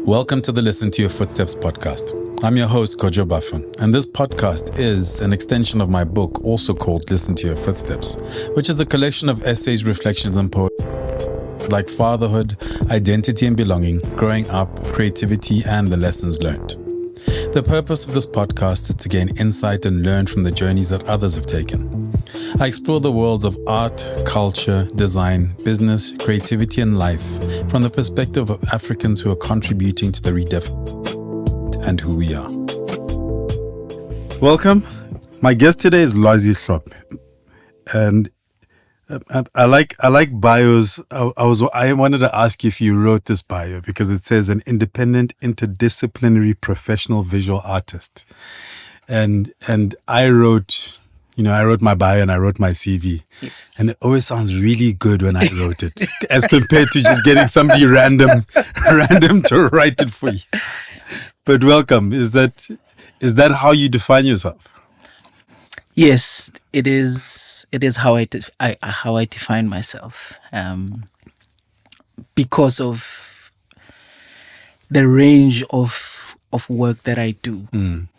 Welcome to the Listen to Your Footsteps podcast. I'm your host, Kojo Bafun, and this podcast is an extension of my book, also called Listen to Your Footsteps, which is a collection of essays, reflections, and poetry like fatherhood, identity and belonging, growing up, creativity, and the lessons learned. The purpose of this podcast is to gain insight and learn from the journeys that others have taken. I explore the worlds of art, culture, design, business, creativity, and life from the perspective of Africans who are contributing to the redefinition and who we are. Welcome. My guest today is Lwazi Hlophe, and I like bios. I wanted to ask you if you wrote this bio because it says an independent, interdisciplinary, professional visual artist, and I wrote my bio and I wrote my CV, yes. And it always sounds really good when I wrote it, as compared to just getting somebody random to write it for you. But welcome. Is that how you define yourself? Yes, it is. It is how I define myself, because of the range of work that I do.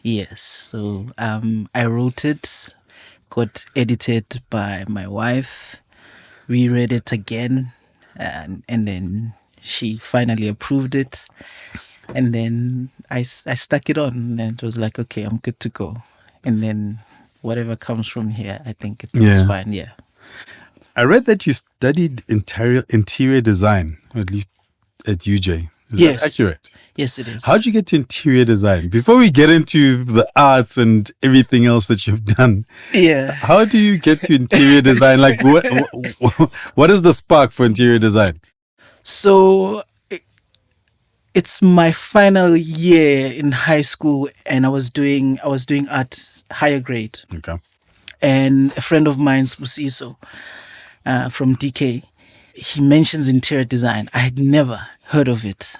Yes, so I wrote it, got edited by my wife, reread it again, and then she finally approved it, and then I stuck it on, and it was like, okay, I'm good to go, and then whatever comes from here, I think it's fine. Yeah. I read that you studied interior design, or at least at UJ. Is Yes. that accurate? Yes, it is. How'd you get to interior design? Before we get into the arts and everything else that you've done, how do you get to interior design? Like, what is the spark for interior design? So it's my final year in high school, and I was doing art higher grade. Okay. And a friend of mine, Spusiso, from DK, he mentions interior design. I had never heard of it,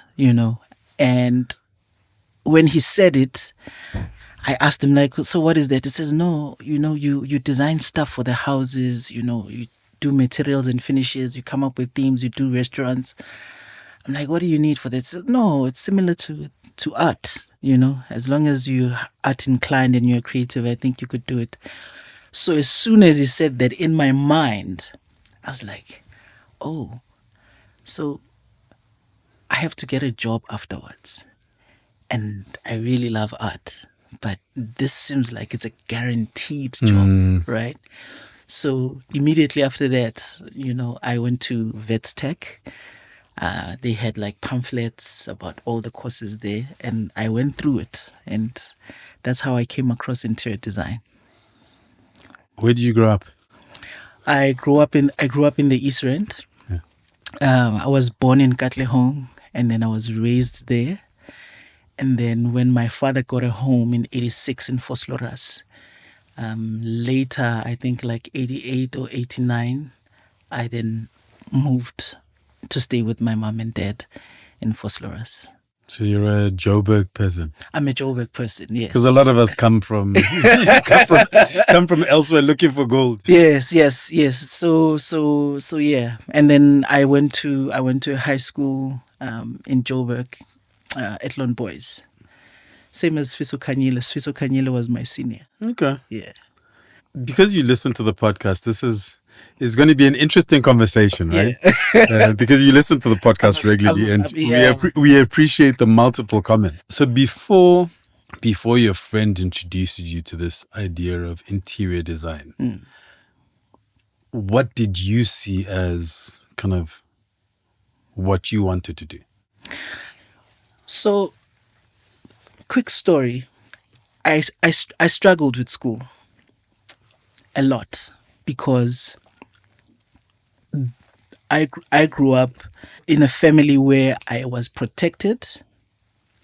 And when he said it, I asked him, like, so what is that? He says, no, you design stuff for the houses, you do materials and finishes, you come up with themes, you do restaurants. I'm like, what do you need for this? He says, no, it's similar to art, as long as you're art inclined and you're creative, I think you could do it. So as soon as he said that, in my mind, I was like, oh, so I have to get a job afterwards. And I really love art, but this seems like it's a guaranteed job, right? So immediately after that, I went to Vets Tech. They had like pamphlets about all the courses there, and I went through it, and that's how I came across interior design. Where did you grow up? I grew up in the East Rand. Yeah. I was born in Katlehong, and then I was raised there. And then when my father got a home in 86 in Vosloorus, later, I think like 88 or 89, I then moved to stay with my mom and dad in Vosloorus. So you're a Joburg person. I'm a Joburg person, yes. Because a lot of us come from come from elsewhere looking for gold. Yes. So yeah. And then I went to high school in Joburg, Etlon Boys. Same as Fiso Kanyile. Fiso Kanyile was my senior. Okay. Yeah. Because you listen to the podcast, this is going to be an interesting conversation, right? Yeah. Because you listen to the podcast regularly, and we appreciate the multiple comments. So before your friend introduced you to this idea of interior design, what did you see as kind of what you wanted to do? So, quick story. I struggled with school a lot because I grew up in a family where I was protected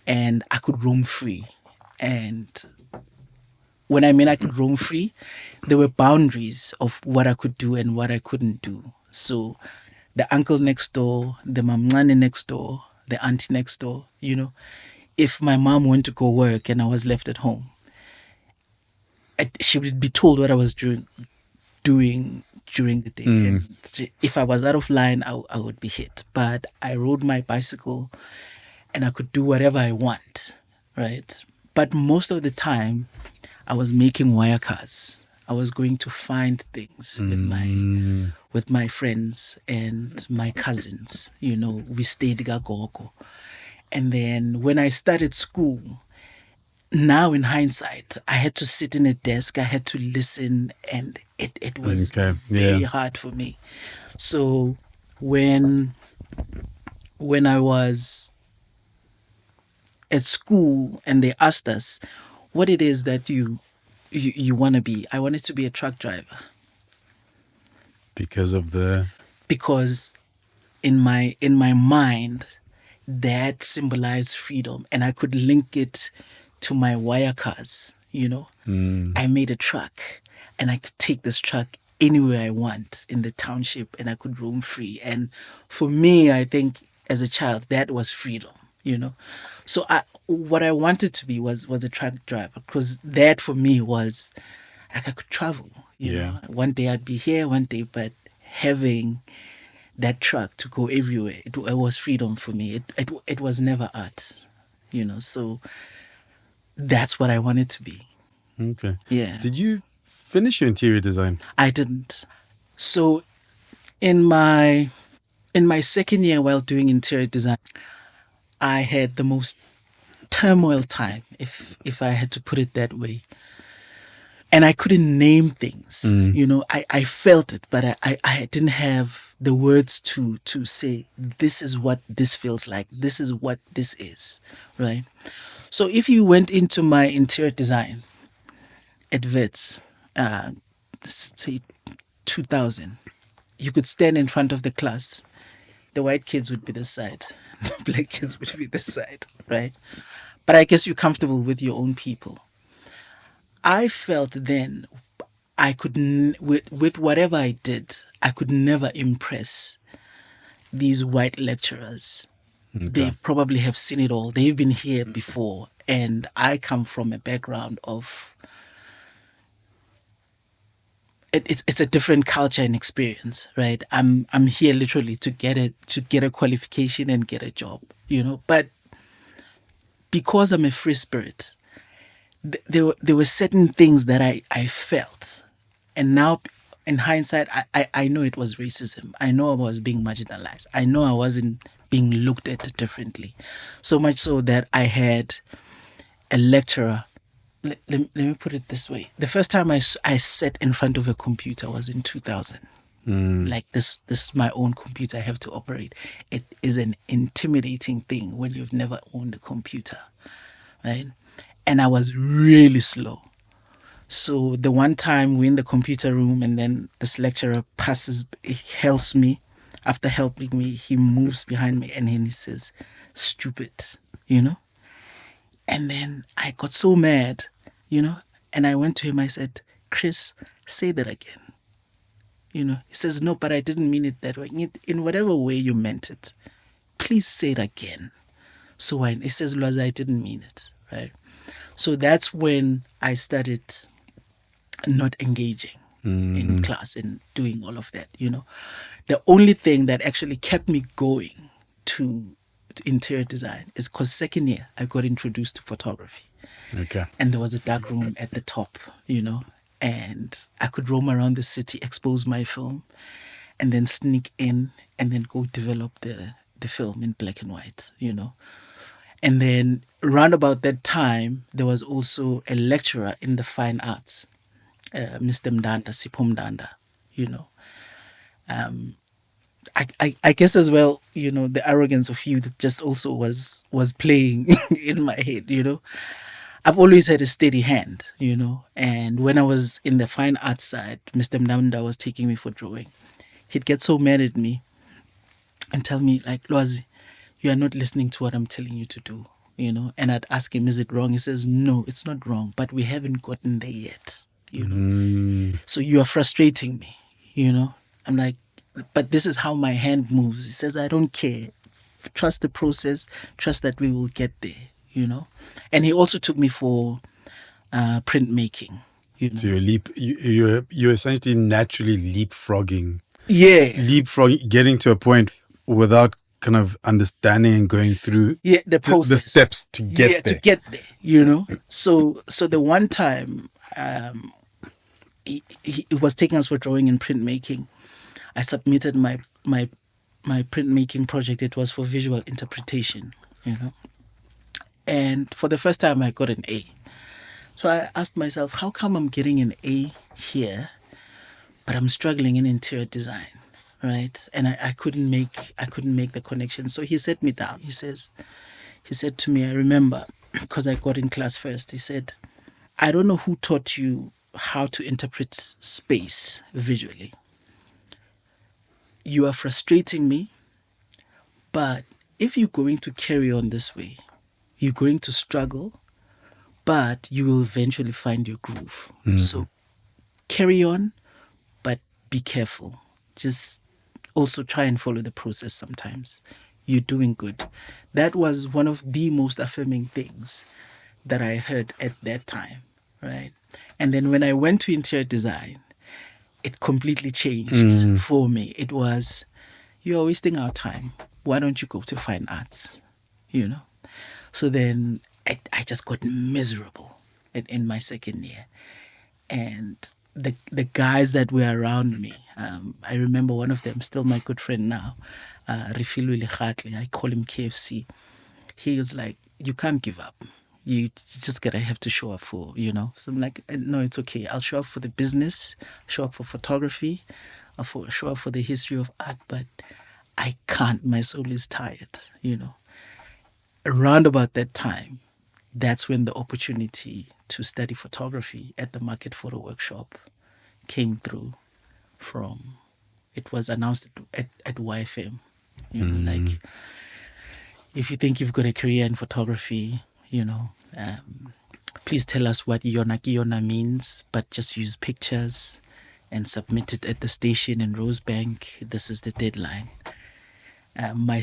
and I could roam free. And when I mean I could roam free, there were boundaries of what I could do and what I couldn't do. So the uncle next door, the mamncane next door, the auntie next door, if my mom went to go work and I was left at home, she would be told what I was doing during the day. And if I was out of line, I would be hit. But I rode my bicycle and I could do whatever I want, right? But most of the time, I was making wire cards. I was going to find things with my friends and my cousins. We stayed Gagogo. And then when I started school, now in hindsight, I had to sit in a desk, I had to listen, and it was very hard for me. So when I was at school and they asked us what it is that you want to be, I wanted to be a truck driver. Because in my mind, that symbolized freedom, and I could link it to my wire cars. I made a truck, and I could take this truck anywhere I want in the township, and I could roam free. And for me, I think as a child, that was freedom. So what I wanted to be was a truck driver, because that for me was like I could travel. You know, one day I'd be here, one day, but having that truck to go everywhere, it was freedom for me. It was never art. So that's what I wanted to be. Okay. Yeah. Did you finish your interior design? I didn't. So in my second year while doing interior design, I had the most turmoil time, if I had to put it that way. And I couldn't name things. I felt it, but I didn't have the words to say, this is what this feels like. This is what this is, right? So if you went into my interior design at Wits, say 2000, you could stand in front of the class. The white kids would be this side. The black kids would be this side, right? But I guess you're comfortable with your own people. I felt then I could, with whatever I did, I could never impress these white lecturers. Okay. They probably have seen it all. They've been here before. And I come from a background of, it's a different culture and experience, right? I'm here literally to get a qualification and get a job, But because I'm a free spirit, there were certain things that I felt, and now in hindsight, I know it was racism. I know I was being marginalized. I know I wasn't being looked at differently, so much so that I had a lecturer. Let me put it this way: the first time I sat in front of a computer was in 2000. Like this is my own computer I have to operate. It is an intimidating thing when you've never owned a computer, right? And I was really slow. So the one time we're in the computer room and then this lecturer he helps me. After helping me, he moves behind me and he says, "Stupid," And then I got so mad, and I went to him, I said, "Chris, say that again." He says, "No, but I didn't mean it that way. In whatever way you meant it, please say it again." So he says, "Lwazi, I didn't mean it," right? So that's when I started not engaging in class and doing all of that, The only thing that actually kept me going to interior design is because second year I got introduced to photography. Okay. And there was a dark room at the top, and I could roam around the city, expose my film, and then sneak in and then go develop the film in black and white, And then round about that time, there was also a lecturer in the fine arts, Mr. Mdanda, Sipho Mdanda, I guess as well, the arrogance of youth just also was playing in my head, I've always had a steady hand, and when I was in the fine arts side, Mr. Mdanda was taking me for drawing. He'd get so mad at me and tell me, like, "Lwazi, you are not listening to what I'm telling you to do," And I'd ask him, "Is it wrong?" He says, "No, it's not wrong, but we haven't gotten there yet, So you are frustrating me, I'm like, "But this is how my hand moves." He says, "I don't care. Trust the process. Trust that we will get there, And he also took me for printmaking. So you're essentially naturally leapfrogging. Yes. Leapfrogging, getting to a point without kind of understanding and going through the process, the steps to get there. To get there, you know. So the one time he was taking us for drawing and printmaking, I submitted my printmaking project. It was for visual interpretation, you know. And for the first time, I got an A. So I asked myself, how come I'm getting an A here, but I'm struggling in interior design, right? And I couldn't make the connection. So he sat me down. He said to me, I remember, because I got in class first, he said, I don't know who taught you how to interpret space visually. You are frustrating me, but if you're going to carry on this way, you're going to struggle, but you will eventually find your groove. So carry on, but be careful. Just also try and follow the process sometimes. You're doing good. That was one of the most affirming things that I heard at that time, right? And then when I went to interior design, it completely changed for me. It was, you're wasting our time. Why don't you go to fine arts? You know? So then I just got miserable in my second year. And the guys that were around me, I remember one of them, still my good friend now, Lwazi Hlophe, I call him KFC. He was like, you can't give up. You just gotta have to show up for, you know. So I'm like, no, it's okay. I'll show up for the business, show up for photography, show up for the history of art, but I can't. My soul is tired, you know. Around about that time, that's when the opportunity to study photography at the Market Photo Workshop came through it was announced at YFM. You know, like, if you think you've got a career in photography, you know, please tell us what Yona means, but just use pictures and submit it at the station in Rosebank. This is the deadline. My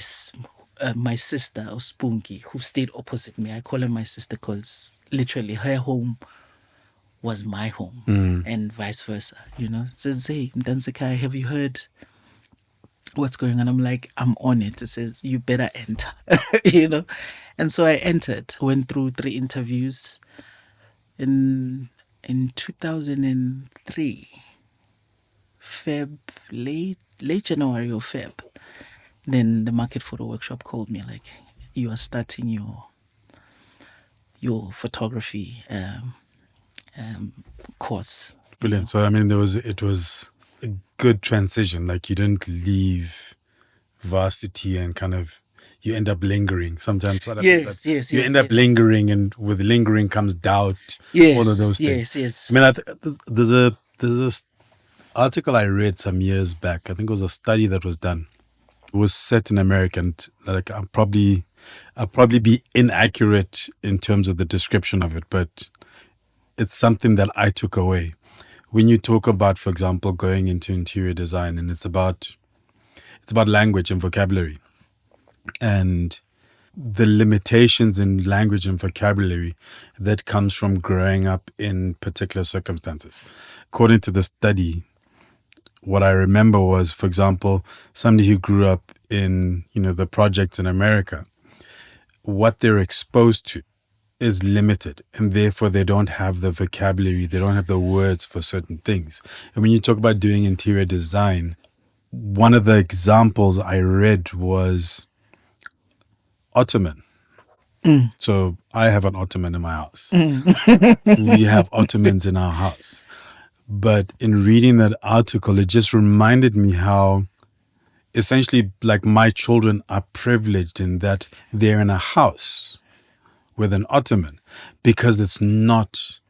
sister, Spunky, who stayed opposite me, I call her my sister because literally her home was my home and vice versa, you know, says, hey, Mdansekai, have you heard what's going on? I'm like, I'm on it. It says, you better enter, you know. And so I entered, went through 3 interviews in 2003, late January or Feb. Then the Market Photo Workshop called me, like, you are starting your photography course. Brilliant. So I mean, it was a good transition. Like, you didn't leave varsity and kind of, you end up lingering sometimes. Yes. You end up lingering, and with lingering comes doubt. Yes, all of those things. Yes. I mean, there's a article I read some years back. I think it was a study that was done. It was set in America, and like I'll probably be inaccurate in terms of the description of it, but it's something that I took away. When you talk about, for example, going into interior design, and it's about language and vocabulary, and the limitations in language and vocabulary that comes from growing up in particular circumstances. According to the study, what I remember was, for example, somebody who grew up in, you know, the projects in America, what they're exposed to is limited, and therefore they don't have the vocabulary, they don't have the words for certain things. And when you talk about doing interior design, one of the examples I read was ottoman. So I have an ottoman in my house. We have ottomans in our house. But in reading that article, it just reminded me how essentially, like, my children are privileged in that they're in a house with an ottoman, because it's not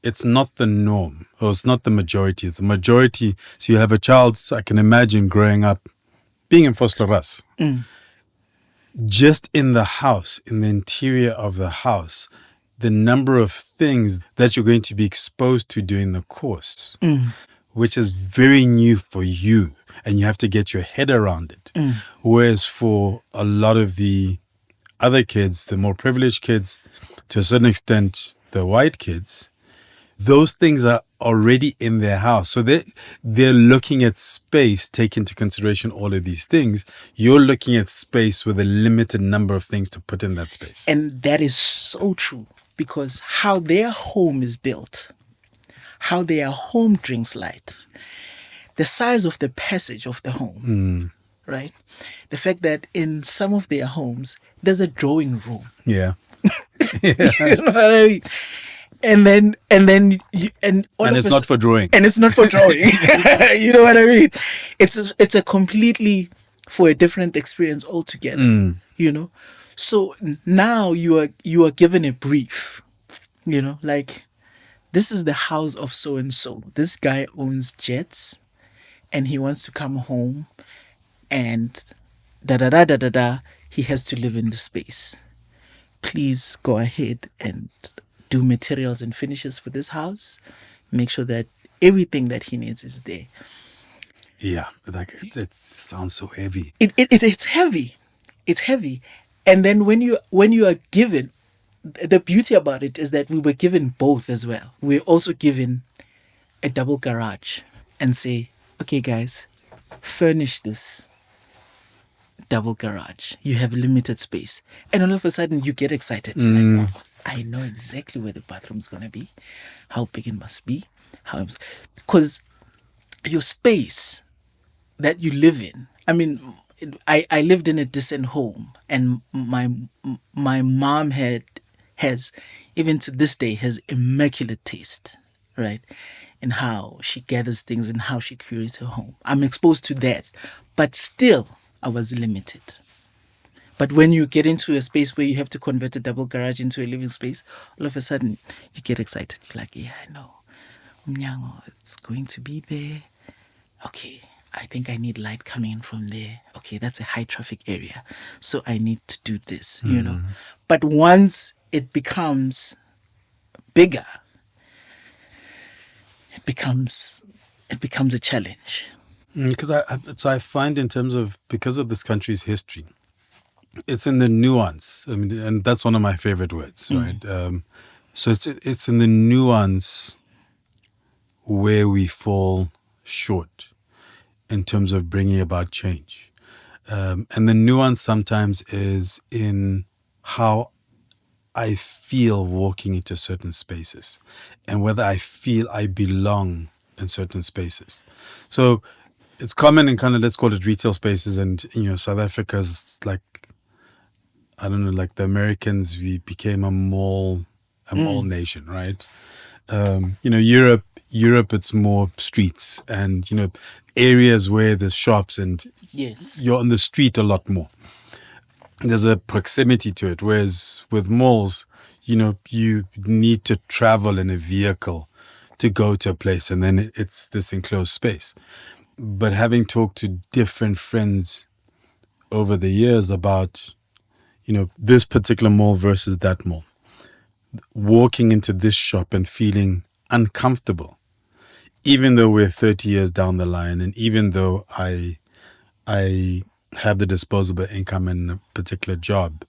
the norm, or it's not the majority. It's the majority. So you have a child, so I can imagine growing up being in Vosloorus. Just in the house, in the interior of the house, the number of things that you're going to be exposed to during the course, which is very new for you, and you have to get your head around it. Whereas for a lot of the other kids, the more privileged kids, to a certain extent, the white kids, those things are already in their house. So they're looking at space, take into consideration all of these things. You're looking at space with a limited number of things to put in that space. And that is so true, because how their home is built, how their home drinks light, the size of the passage of the home, right? The fact that in some of their homes, there's a drawing room. Yeah. You know what I mean? And then It's not for drawing. And it's not for drawing. You know what I mean? It's a completely for a different experience altogether. You know? So now you are given a brief, you know, like, this is the house of so and so. This guy owns jets and he wants to come home and he has to live in the space. Please go ahead and do materials and finishes for this house. Make sure that everything that he needs is there. Yeah, like it sounds so heavy. It's heavy. It's heavy. And then when you are given, the beauty about it is that we were given both as well. We're also given a double garage and say, okay, guys, furnish this double garage. You have limited space. And all of a sudden you get excited. You're like, I know exactly where the bathroom's going to be, how big it must be, because your space that you live in, I mean, I lived in a decent home, and my mom has, even to this day, has immaculate taste, right? In how she gathers things and how she curates her home. I'm exposed to that, but still I was limited. But when you get into a space where you have to convert a double garage into a living space, all of a sudden you get excited. You're like, yeah, I know. Umnyango, it's going to be there. Okay, I think I need light coming in from there. Okay, that's a high traffic area, so I need to do this, you know. But once it becomes bigger, it becomes a challenge. Because I find in terms of, because of this country's history, it's in the nuance. I mean, and that's one of my favorite words, right? So it's in the nuance where we fall short in terms of bringing about change. And the nuance sometimes is in how I feel walking into certain spaces and whether I feel I belong in certain spaces. So it's common in kind of, let's call it retail spaces, and, you know, South Africa's like, I don't know, like the Americans, we became a mall nation, right? You know, Europe, it's more streets and, you know, areas where there's shops and Yes. you're on the street a lot more. There's a proximity to it. Whereas with malls, you know, you need to travel in a vehicle to go to a place, and then it's this enclosed space. But having talked to different friends over the years about, you know, this particular mall versus that mall, walking into this shop and feeling uncomfortable, even though we're 30 years down the line, and even though I have the disposable income in a particular job,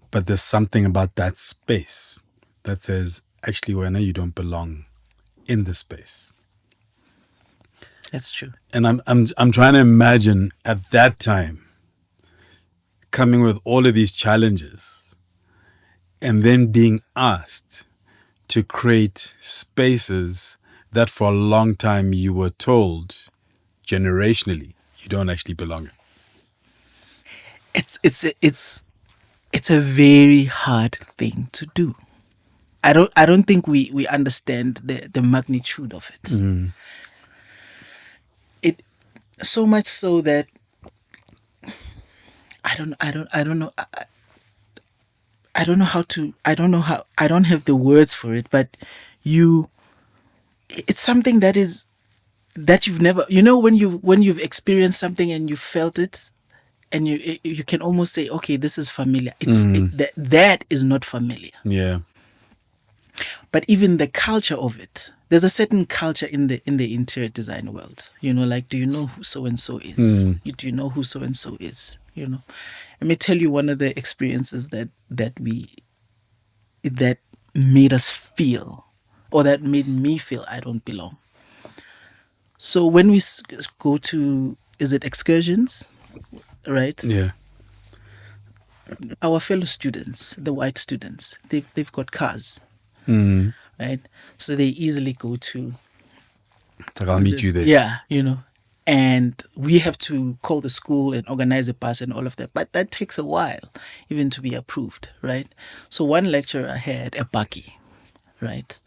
but there's something about that space that says, actually, Wena, you don't belong in this space. That's true. And I'm trying to imagine at that time coming with all of these challenges and then being asked to create spaces that for a long time you were told generationally you don't actually belong in. It's a very hard thing to do. I don't think we understand the magnitude of it. It so much so that I don't know. I don't have the words for it, but it's something that you've never, you know, when you've experienced something and you felt it, and you can almost say, okay, this is familiar. That is not familiar. Yeah. But even the culture of it, there's a certain culture in the interior design world. You know, like, do you know who so and so is? Do you know who so and so is? You know, let me tell you one of the experiences that made us feel or that made me feel I don't belong. So when we go to, is it excursions, right? Yeah. Our fellow students, the white students, they've got cars, Mm. right? So they easily go to, Like, I'll meet you there. yeah, and we have to call the school and organize a bus and all of that. But that takes a while even to be approved, right? So one lecturer had a buggy, right?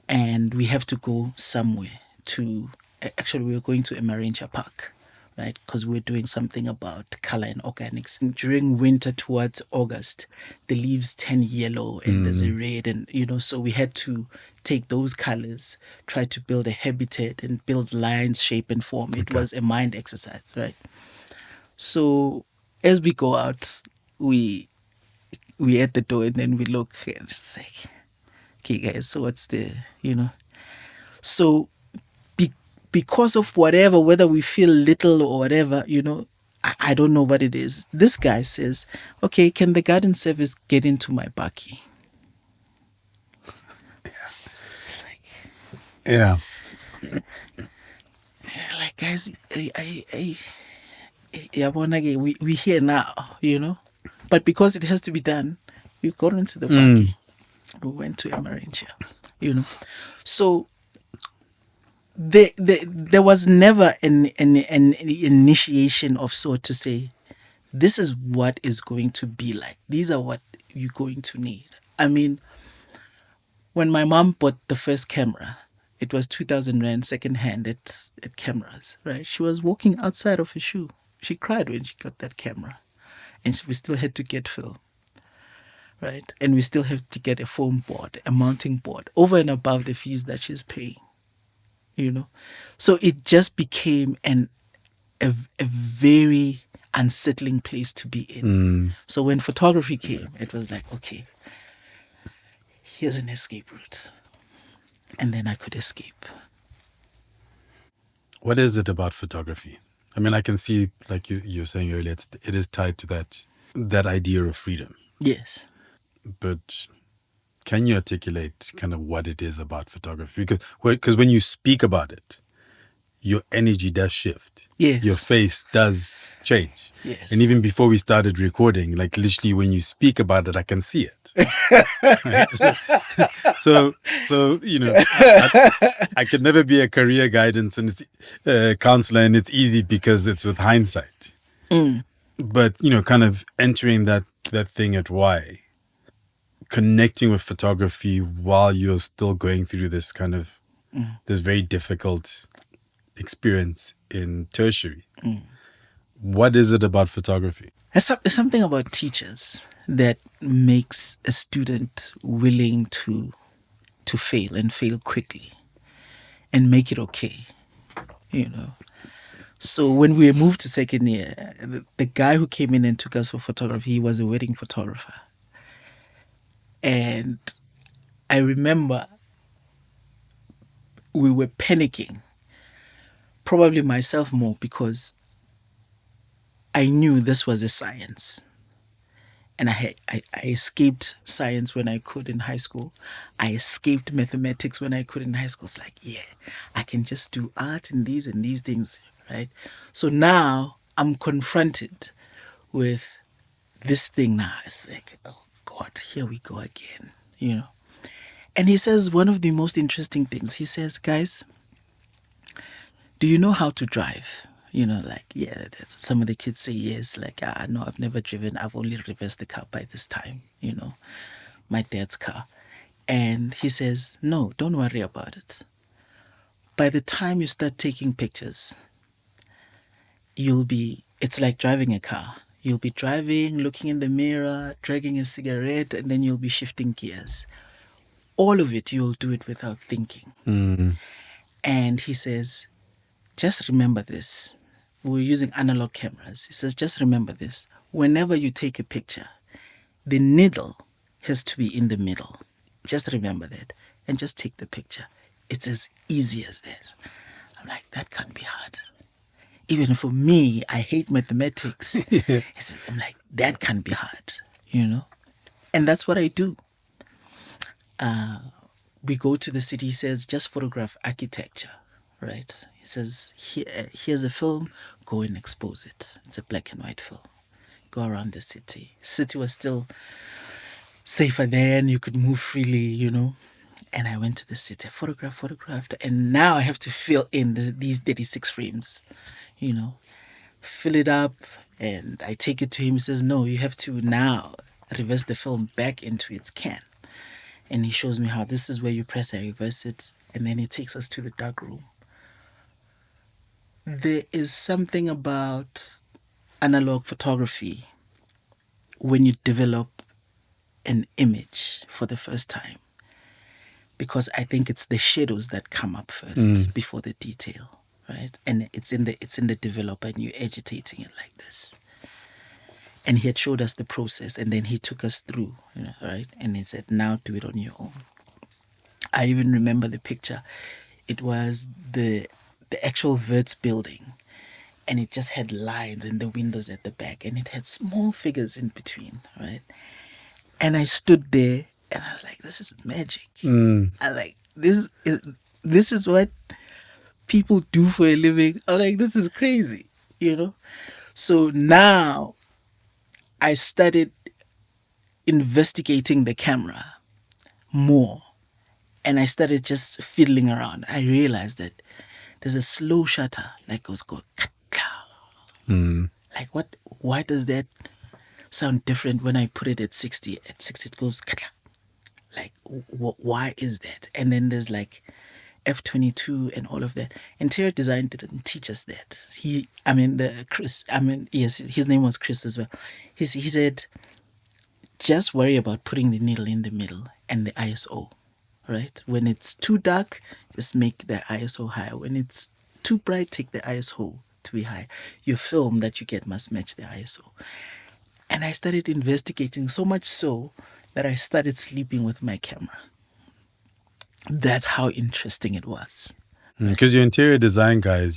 And we have to go somewhere to, actually we were going to Emarincha Park, right? Because we're doing something about color and organics. And during winter towards August, the leaves turn yellow and there's a red, and so we had to take those colors, try to build a habitat and build lines, shape and form. It was a mind exercise, right? So as we go out, we at the door and then we look and it's like, okay guys, so what's the, so because of whatever, whether we feel little or whatever, I don't know what it is. This guy says, okay, can the garden service get into my buggy? Yeah. Like, guys, we here now, but because it has to be done, we got into the buggy. We went to Emarincha, so there was never an initiation of sort to say, this is what is going to be like. These are what you're going to need. I mean, when my mom bought the first camera, it was 2,000 Rand second-hand at cameras, right? She was walking outside of her shoe. She cried when she got that camera. And we still had to get film, right? And we still have to get a foam board, a mounting board, over and above the fees that she's paying. So it just became a very unsettling place to be in. So when photography came, it was like, okay, here's an escape route, and then I could escape. What is it about photography? I mean, I can see, like you were saying earlier, it is tied to that idea of freedom. Yes. But can you articulate kind of what it is about photography? Because when you speak about it, your energy does shift. Yes. Your face does change. Yes. And even before we started recording, like literally when you speak about it, I can see it. Right? So I could never be a career guidance and counselor, and it's easy because it's with hindsight. But, kind of entering that thing at why, connecting with photography while you're still going through this kind of this very difficult experience in tertiary. What is it about photography? There's something about teachers that makes a student willing to fail and fail quickly and make it okay, So when we moved to second year, the guy who came in and took us for photography, he was a wedding photographer. And I remember we were panicking, probably myself more, because I knew this was a science. And I escaped science when I could in high school. I escaped mathematics when I could in high school. It's like, yeah, I can just do art and these things, right? So now I'm confronted with this thing now. It's like, oh God, here we go again, And he says one of the most interesting things. He says, guys, do you know how to drive? Some of the kids say yes, like, no, I've never driven. I've only reversed the car by this time, my dad's car. And he says, no, don't worry about it. By the time you start taking pictures, it's like driving a car. You'll be driving, looking in the mirror, dragging a cigarette, and then you'll be shifting gears. All of it, you'll do it without thinking. And he says, just remember this. We're using analog cameras. He says, just remember this. Whenever you take a picture, the needle has to be in the middle. Just remember that. And just take the picture. It's as easy as that. I'm like, that can't be hard. Even for me, I hate mathematics. Yeah. I'm like, that can't be hard, And that's what I do. we go to the city. He says, just photograph architecture, right? He says, here's a film, go and expose it. It's a black and white film. Go around the city. City was still safer then. You could move freely, you know. And I went to the city, photographed, and now I have to fill in these 36 frames, you know, fill it up, and I take it to him. He says, no, you have to now reverse the film back into its can. And he shows me how this is where you press, I reverse it, and then he takes us to the dark room. There is something about analog photography when you develop an image for the first time, because I think it's the shadows that come up first before the detail, right? And it's in the developer, and you're agitating it like this. And he had showed us the process, and then he took us through, you know, right? And he said, now do it on your own. I even remember the picture. It was the actual Verts building, and it just had lines and the windows at the back, and it had small figures in between, right? And I stood there, and I was like, this is magic. I was like, this is what people do for a living. I was like, this is crazy, you know? So now I started investigating the camera more, and I started just fiddling around. I realized that there's a slow shutter, like goes like what? Why does that sound different when I put it at 60? At 60 it goes like why is that? And then there's like F22 and all of that. Interior design didn't teach us that. Yes, his name was Chris as well. He said, just worry about putting the needle in the middle and the ISO, right? When it's too dark, just make the ISO higher. When it's too bright, take the ISO to be high. Your film that you get must match the ISO. And I started investigating so much so that I started sleeping with my camera. That's how interesting it was. Because your interior design guy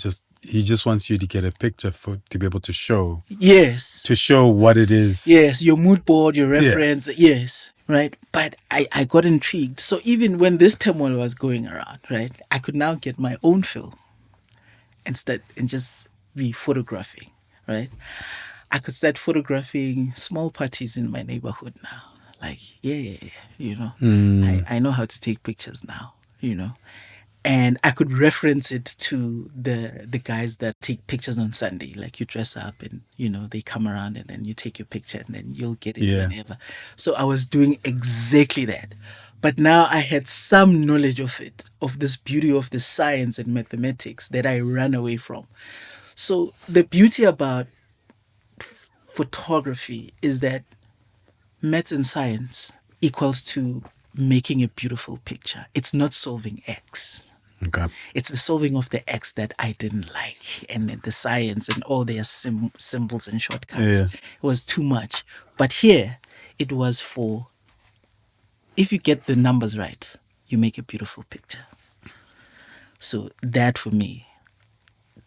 he just wants you to get a picture to be able to show. Yes. To show what it is. Yes, your mood board, your reference. Yeah. Yes, right. But I got intrigued. So even when this turmoil was going around, right, I could now get my own film and just be photographing, right? I could start photographing small parties in my neighborhood now. Like, you know, I know how to take pictures now, you know. And I could reference it to the guys that take pictures on Sunday. Like, you dress up and, you know, they come around and then you take your picture and then you'll get it whenever. So I was doing exactly that. But now I had some knowledge of it, of this beauty of the science and mathematics that I ran away from. So the beauty about photography is that maths and science equals to making a beautiful picture. It's not solving X. Okay. It's the solving of the X that I didn't like, and then the science and all their symbols and shortcuts. Yeah. It was too much. But here, it was for, if you get the numbers right, you make a beautiful picture. So that for me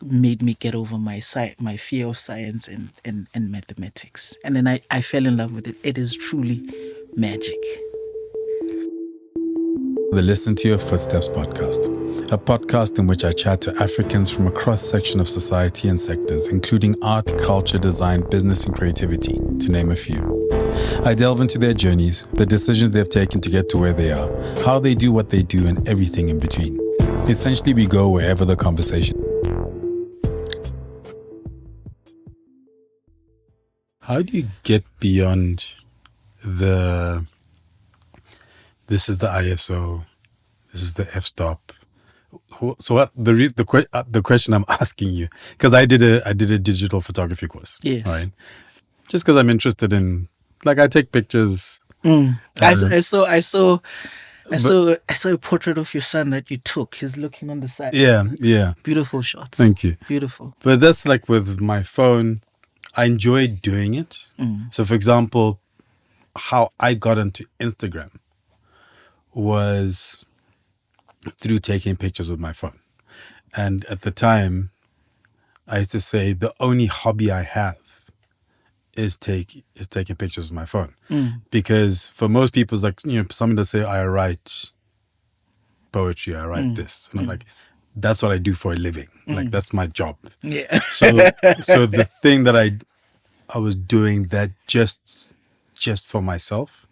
made me get over my fear of science and mathematics. And then I fell in love with it. It is truly magic. The Listen to Your Footsteps podcast, a podcast in which I chat to Africans from a cross-section of society and sectors, including art, culture, design, business, and creativity, to name a few. I delve into their journeys, the decisions they've taken to get to where they are, how they do what they do, and everything in between. Essentially, we go wherever the conversation. How do you get beyond this is the ISO, this is the f-stop? So what the question I'm asking you, because I did a digital photography course. Yes. Right. Just because I'm interested in, like, I take pictures. I saw a portrait of your son that you took. He's looking on the side. Yeah. Beautiful shot. Thank you. Beautiful. But that's like with my phone, I enjoy doing it. So for example, how I got into Instagram was through taking pictures with my phone. And at the time, I used to say the only hobby I have is taking pictures with my phone. Because for most people, it's like, you know, something to say I write poetry, I write this. And I'm like, that's what I do for a living. Like, that's my job. Yeah. So the thing that I was doing that just for myself.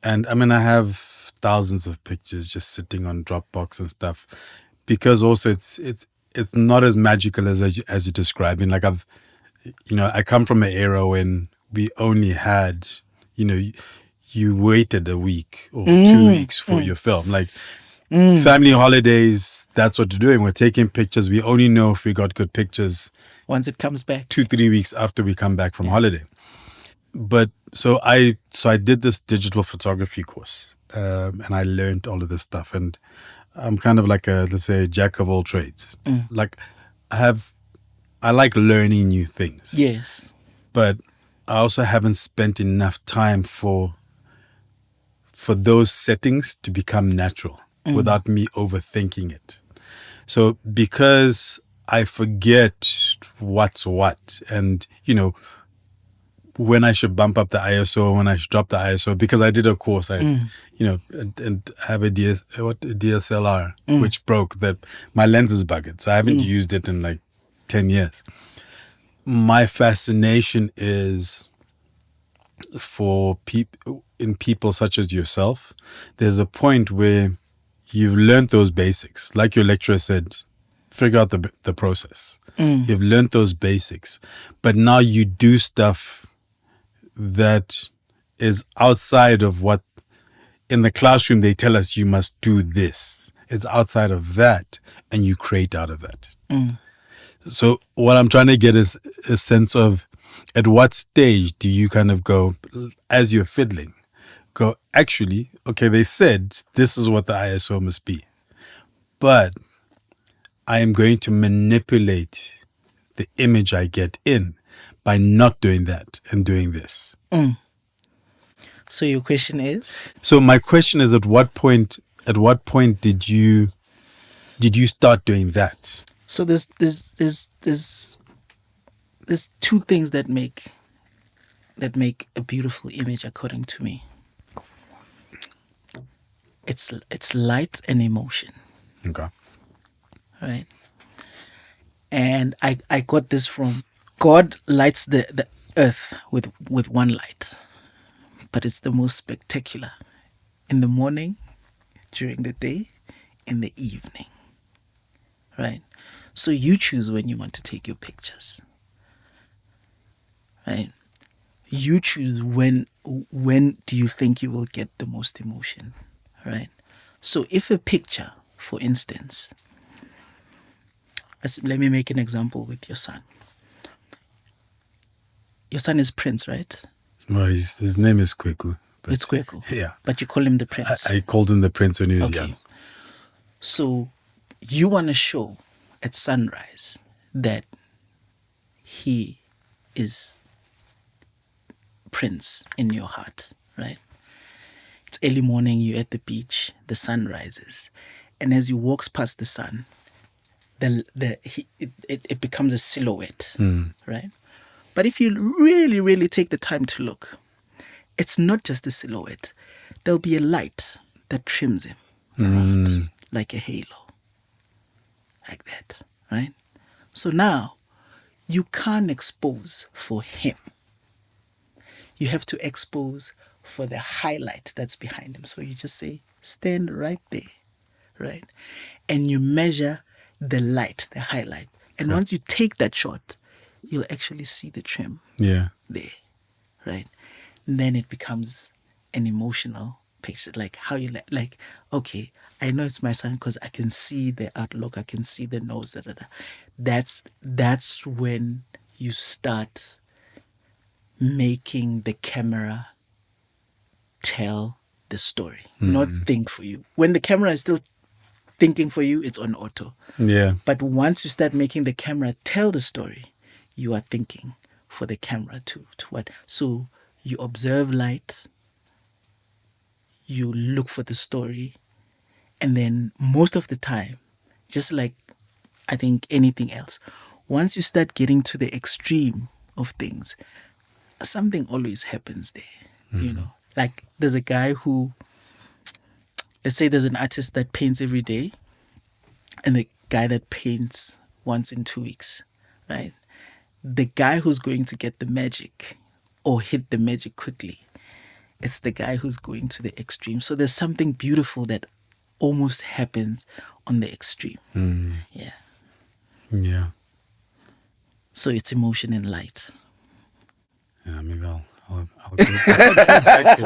And I mean, I have thousands of pictures just sitting on Dropbox and stuff, because also it's not as magical as you're describing. Like I come from an era when we only had, you waited a week or 2 weeks for your film. Like family holidays, that's what we're doing. We're taking pictures. We only know if we got good pictures Once it comes back. 2-3 weeks after we come back from holiday. But so I did this digital photography course, and I learned all of this stuff. And I'm kind of like let's say, a jack of all trades. Like I like learning new things. Yes. But I also haven't spent enough time for those settings to become natural without me overthinking it. So because I forget what's what, and when I should bump up the ISO, when I should drop the ISO, because I did a course, and have a DSLR which broke, that my lens is buggered, so I haven't used it in like 10 years. My fascination is for people such as yourself. There's a point where you've learned those basics, like your lecturer said, figure out the process. You've learned those basics, but now you do stuff that is outside of what in the classroom they tell us you must do this. It's outside of that, and you create out of that. So what I'm trying to get is a sense of, at what stage do you kind of go, as you're fiddling, go, actually, okay, they said this is what the ISO must be, but I am going to manipulate the image I get in by not doing that and doing this. So your question is? So my question is, at what point did you start doing that? So there's two things that make a beautiful image, according to me. It's light and emotion. Okay. Right. And I got this from God. Lights the earth with one light, but it's the most spectacular in the morning, during the day, in the evening. Right. So you choose when you want to take your pictures. Right. You choose when do you think you will get the most emotion. Right. So if a picture, for instance, let me make an example with your son. Your son is Prince, right? Well, his name is Kweku. It's Kweku. Yeah. But you call him the Prince. I called him the Prince when he was Okay. young. So you want to show at sunrise that he is Prince in your heart, right? It's early morning, you're at the beach, the sun rises. And as he walks past the sun, it becomes a silhouette, right? But if you really, really take the time to look, it's not just a silhouette. There'll be a light that trims him around, like a halo, like that, right? So now, you can't expose for him. You have to expose for the highlight that's behind him. So you just say, stand right there, right? And you measure the light, the highlight. And once you take that shot, you'll actually see the trim there, right? And then it becomes an emotional picture, like how you like, okay, I know it's my son because I can see the outlook, I can see the nose, That's when you start making the camera tell the story, not think for you. When the camera is still thinking for you, it's on auto. Yeah. But once you start making the camera tell the story, you are thinking for the camera to what? So you observe light, you look for the story, and then most of the time, just like I think anything else, once you start getting to the extreme of things, something always happens there, you know. Like there's a guy who let's say there's an artist that paints every day and the guy that paints once in 2 weeks, right? The guy who's going to get the magic or hit the magic quickly, it's the guy who's going to the extreme. So there's something beautiful that almost happens on the extreme. Yeah. Yeah. So it's emotion and light. Yeah, maybe I'll go back to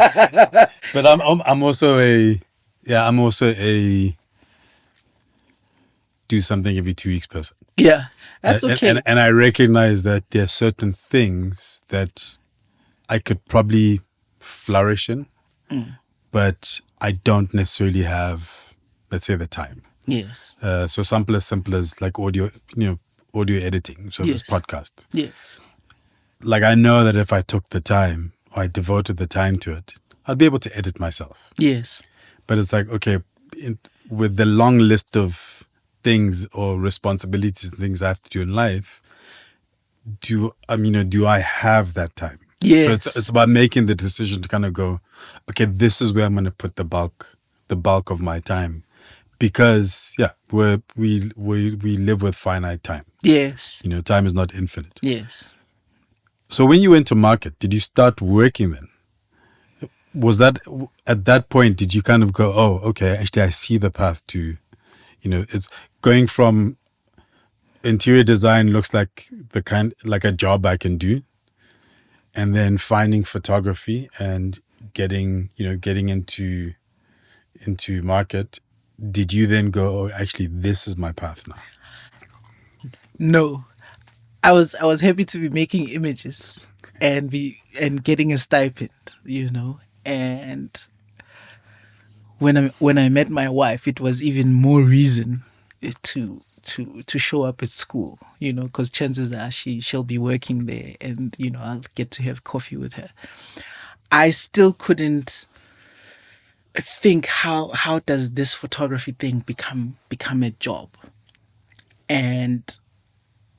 it. But I'm also a do something every 2 weeks person. Yeah, that's okay. And I recognize that there are certain things that I could probably flourish in, but I don't necessarily have, let's say, the time. Yes. So simple as like audio editing. So Yes. this podcast. Yes. Like I know that if I took the time or I devoted the time to it, I'd be able to edit myself. Yes. But it's like, okay, with the long list of things or responsibilities and things I have to do in life, do I have that time? Yes. So it's about making the decision to kind of go, okay, this is where I'm going to put the bulk of my time, because we live with finite time. Yes. Time is not infinite. Yes. So when you went to market, did you start working then? Was that at that point, did you kind of go, oh, okay, actually I see the path to, it's going from interior design looks like like a job I can do, and then finding photography and getting into market. Did you then go, oh, actually this is my path now? No. I was happy to be making images and getting a stipend, And when I met my wife, it was even more reason to show up at school, because chances are she'll be working there, and I'll get to have coffee with her. I still couldn't think how does this photography thing become a job. And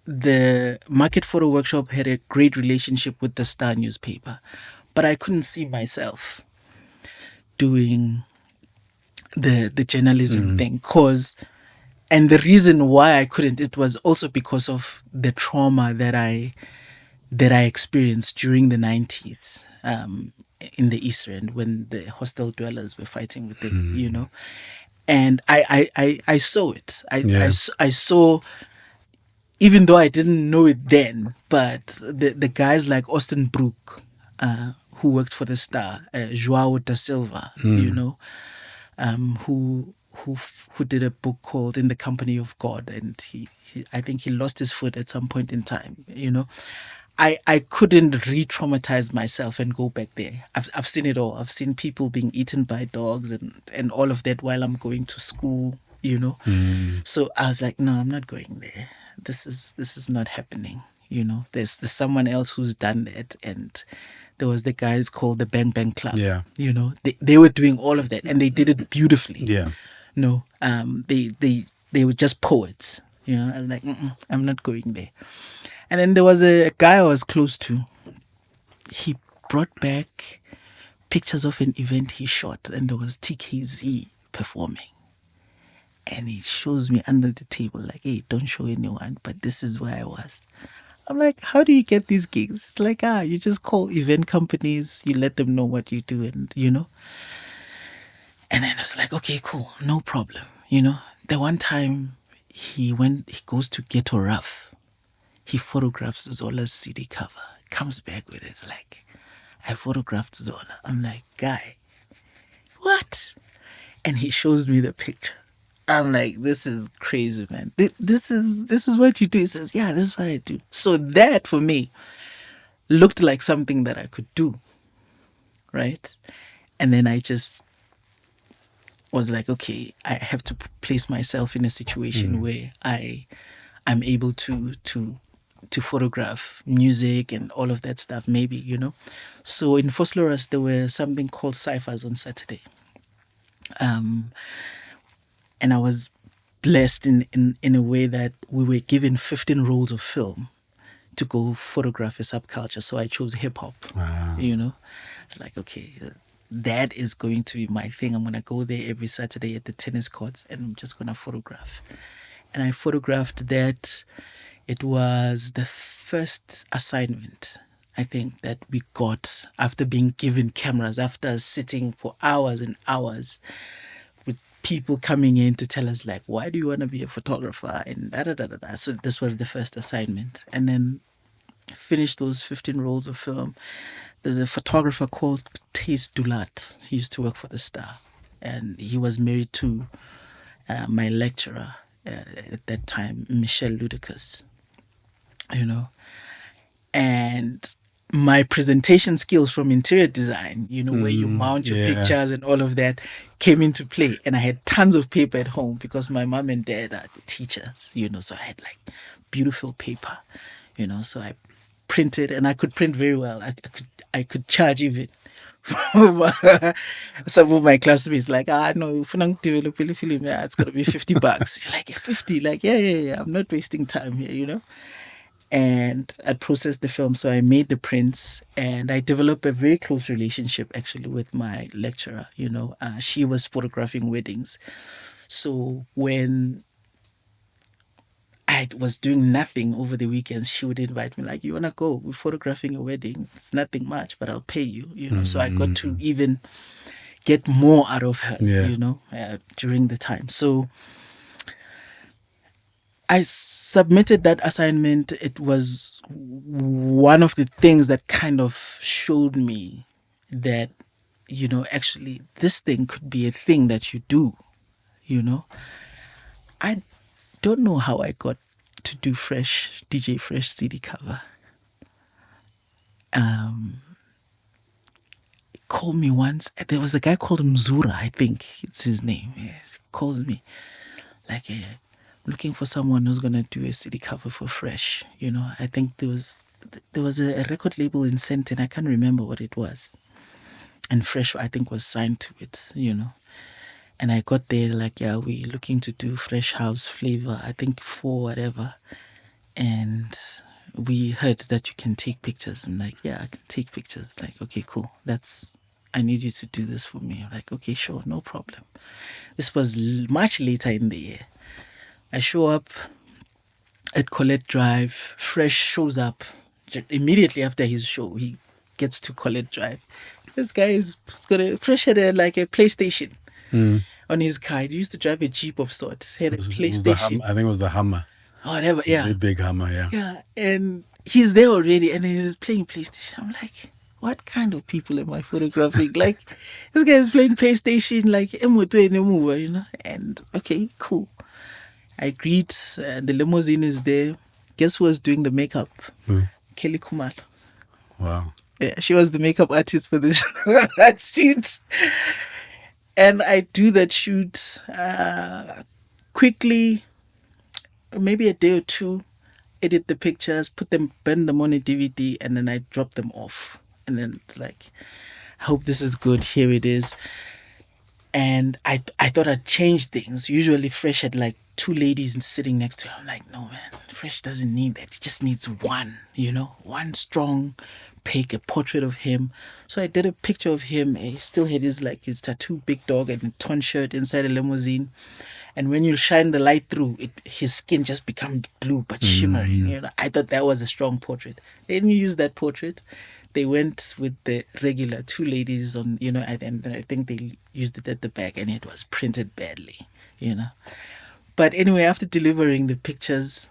the Market Photo Workshop had a great relationship with the Star newspaper, but I couldn't see myself doing the journalism thing, and the reason why I couldn't, it was also because of the trauma that I experienced during the 90s in the East End, when the hostel dwellers were fighting with the and I saw it. I saw, even though I didn't know it then, but the guys like Austin Brook, who worked for the Star, João da Silva, who did a book called In the Company of God, and he I think he lost his foot at some point in time. I couldn't re-traumatize myself and go back there. I've seen it all. I've seen people being eaten by dogs and all of that while I'm going to school. So I was like, no, I'm not going there. This is not happening. There's someone else who's done that, and there was the guys called the Bang Bang Club. Yeah. They were doing all of that, and they did it beautifully. Yeah. They were just poets. I was like, I'm not going there. And then there was a guy I was close to. He brought back pictures of an event he shot, and there was TKZ performing. And he shows me under the table, like, hey, don't show anyone, but this is where I was. I'm like, how do you get these gigs? It's like, you just call event companies, you let them know what you do, and And then I was like, okay, cool, no problem. The one time he goes to Ghetto Rough. He photographs Zola's CD cover, comes back with it, like, I photographed Zola. I'm like, guy, what? And he shows me the picture. I'm like, this is crazy, man. This is what you do. He says, yeah, this is what I do. So that, for me, looked like something that I could do, right? And then I just was like, okay, I have to place myself in a situation where I'm able to photograph music and all of that stuff, maybe, So in Vosloorus, there were something called ciphers on Saturday. And I was blessed in a way that we were given 15 rolls of film to go photograph a subculture. So I chose hip hop. Wow. It's like, okay, that is going to be my thing. I'm going to go there every Saturday at the tennis courts and I'm just going to photograph. And I photographed that. It was the first assignment, I think, that we got after being given cameras, after sitting for hours and hours with people coming in to tell us, like, why do you want to be a photographer? And da da da da da. So this was the first assignment. And then finished those 15 rolls of film. There's a photographer called Tace Dulat. He used to work for The Star. And he was married to my lecturer at that time, Michelle Ludicus, you know. And my presentation skills from interior design, you know, where you mount your pictures and all of that, came into play. And I had tons of paper at home because my mom and dad are teachers, you know, so I had like beautiful paper, you know, so I printed and I could print very well. I could charge even. Some of my classmates like, no, if I'm developing a film, yeah, it's gonna be $50. You're like, 50, like, yeah, I'm not wasting time here, you know. And I processed the film, so I made the prints, and I developed a very close relationship actually with my lecturer. You know, she was photographing weddings, so when I was doing nothing over the weekends, she would invite me, like, you wanna go? We're photographing a wedding. It's nothing much, but I'll pay you. You know, so I got to even get more out of her. You know, during the time. So I submitted that assignment. It was one of the things that kind of showed me that, you know, actually this thing could be a thing that you do, you know. I don't know how I got to do DJ Fresh CD cover. He called me once. There was a guy called Mzura, I think it's his name. Yeah, he calls me like, looking for someone who's gonna do a CD cover for Fresh. You know, I think there was a record label in Senton. I can't remember what it was, and Fresh, I think, was signed to it. You know, and I got there like, yeah, we're looking to do Fresh House flavor. I think 4 whatever, and we heard that you can take pictures. I'm like, yeah, I can take pictures. Like, okay, cool. I need you to do this for me. I'm like, okay, sure, no problem. This was much later in the year. I show up at Colette Drive. Fresh shows up immediately after his show. He gets to Colette Drive. This guy Fresh had a PlayStation on his car. He used to drive a Jeep of sorts. He had a PlayStation. I think it was the Hummer. Oh, whatever, yeah. A big Hummer, yeah. Yeah, and he's there already, and he's playing PlayStation. I'm like, what kind of people am I photographing? Like, this guy is playing PlayStation, like, you know? And, okay, cool. I agreed, the limousine is there. Guess who was doing the makeup? Kelly Kumalo. Wow. Yeah, she was the makeup artist for that shoot. And I do that shoot quickly, maybe a day or two, edit the pictures, burn them on a DVD, and then I drop them off. And then, like, I hope this is good. Here it is. And I thought I'd change things. Usually Fresh had like 2 ladies sitting next to her. I'm like, no, man, Fresh doesn't need that. He just needs one, you know, one strong pic, a portrait of him. So I did a picture of him. He still had his tattoo, big dog, and a torn shirt inside a limousine. And when you shine the light through, his skin just becomes blue but shimmering. You know, I thought that was a strong portrait. They didn't use that portrait. They went with the regular 2 ladies on, you know, and I think they used it at the back, and it was printed badly, you know. But anyway, after delivering the pictures,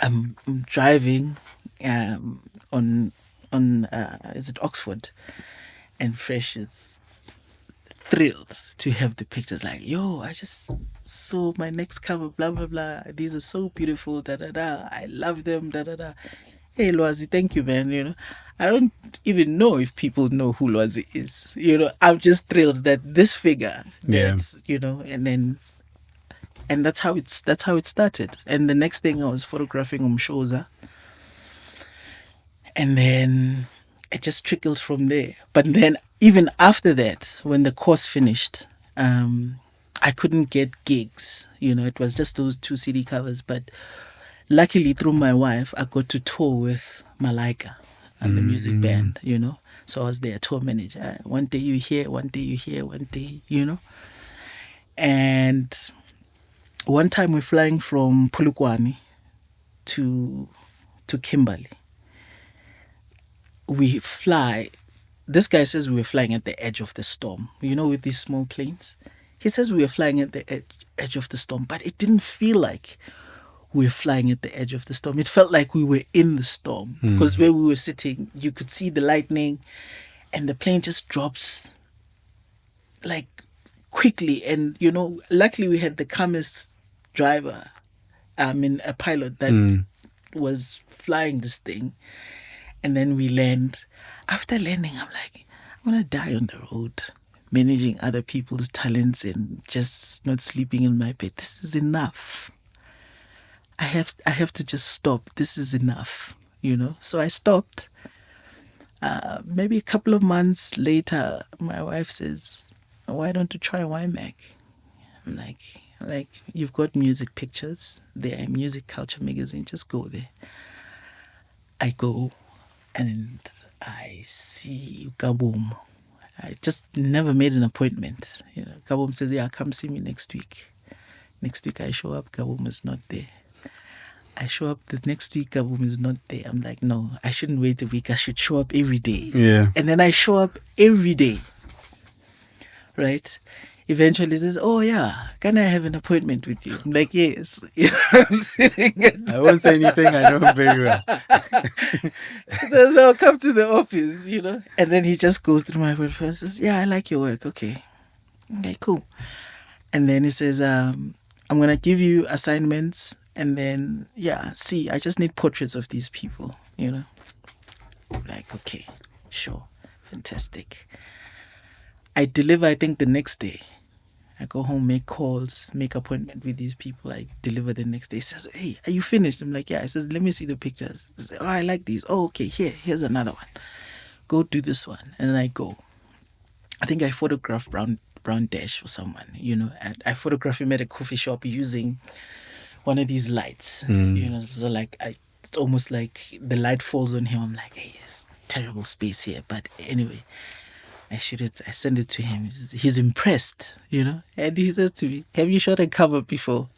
I'm driving on is it Oxford, and Fresh is thrilled to have the pictures. Like, yo, I just saw my next cover, blah blah blah. These are so beautiful, da da da. I love them, da da da. Hey Lwazi, thank you, man. You know, I don't even know if people know who Lwazi is. You know, I'm just thrilled that this figure, you know, and that's how it started. And the next thing, I was photographing Umshoza, and then it just trickled from there. But then even after that, when the course finished, I couldn't get gigs. You know, it was just those 2 CD covers. But luckily, through my wife, I got to tour with Malaika and the music band, you know. So I was their tour manager. One day you here, one day you here, one day, you know. And one time we're flying from Polokwane to Kimberley. We fly. This guy says we were flying at the edge of the storm. You know, with these small planes. He says we were flying at the edge of the storm, but it didn't feel like we were flying at the edge of the storm. It felt like we were in the storm because where we were sitting, you could see the lightning, and the plane just drops like quickly. And you know, luckily we had the calmest driver, a pilot that was flying this thing. And then we land. After landing, I'm like, I'm gonna die on the road, managing other people's talents and just not sleeping in my bed. This is enough. I have to just stop. This is enough, you know. So I stopped. Maybe a couple of months later, my wife says, "Why don't you try YMAC?" I'm like, you've got music pictures there, music culture magazine. Just go there. I go, and I see Kaboom. I just never made an appointment. You know, Kaboom says, "Yeah, come see me next week." Next week I show up, Kaboom is not there. I show up the next week, Kaboom is not there. I'm like, no, I shouldn't wait a week. I should show up every day. Yeah. And then I show up every day. Right? Eventually he says, "Oh yeah, can I have an appointment with you?" I'm like, "Yes." You know, I'm sitting I won't say anything. I know him very well. so I'll come to the office, you know. And then he just goes through my portfolio and says, "Yeah, I like your work. Okay, cool." And then he says, "I'm going to give you assignments. And then, see, I just need portraits of these people, you know." Like, okay, sure, fantastic. I deliver, I think, the next day. I go home, make calls, make appointment with these people. I deliver the next day. He says, "Hey, are you finished?" I'm like, "Yeah." He says, "Let me see the pictures." I say, "Oh, I like these. Oh, okay, here's another one. Go do this one." And then I go. I think I photographed Brown Dash or someone, you know. And I photographed him at a coffee shop using one of these lights, you know. So like, it's almost like the light falls on him. I'm like, "Hey, it's terrible space here." But anyway, I shoot it. I send it to him. He's impressed, you know. And he says to me, "Have you shot a cover before?"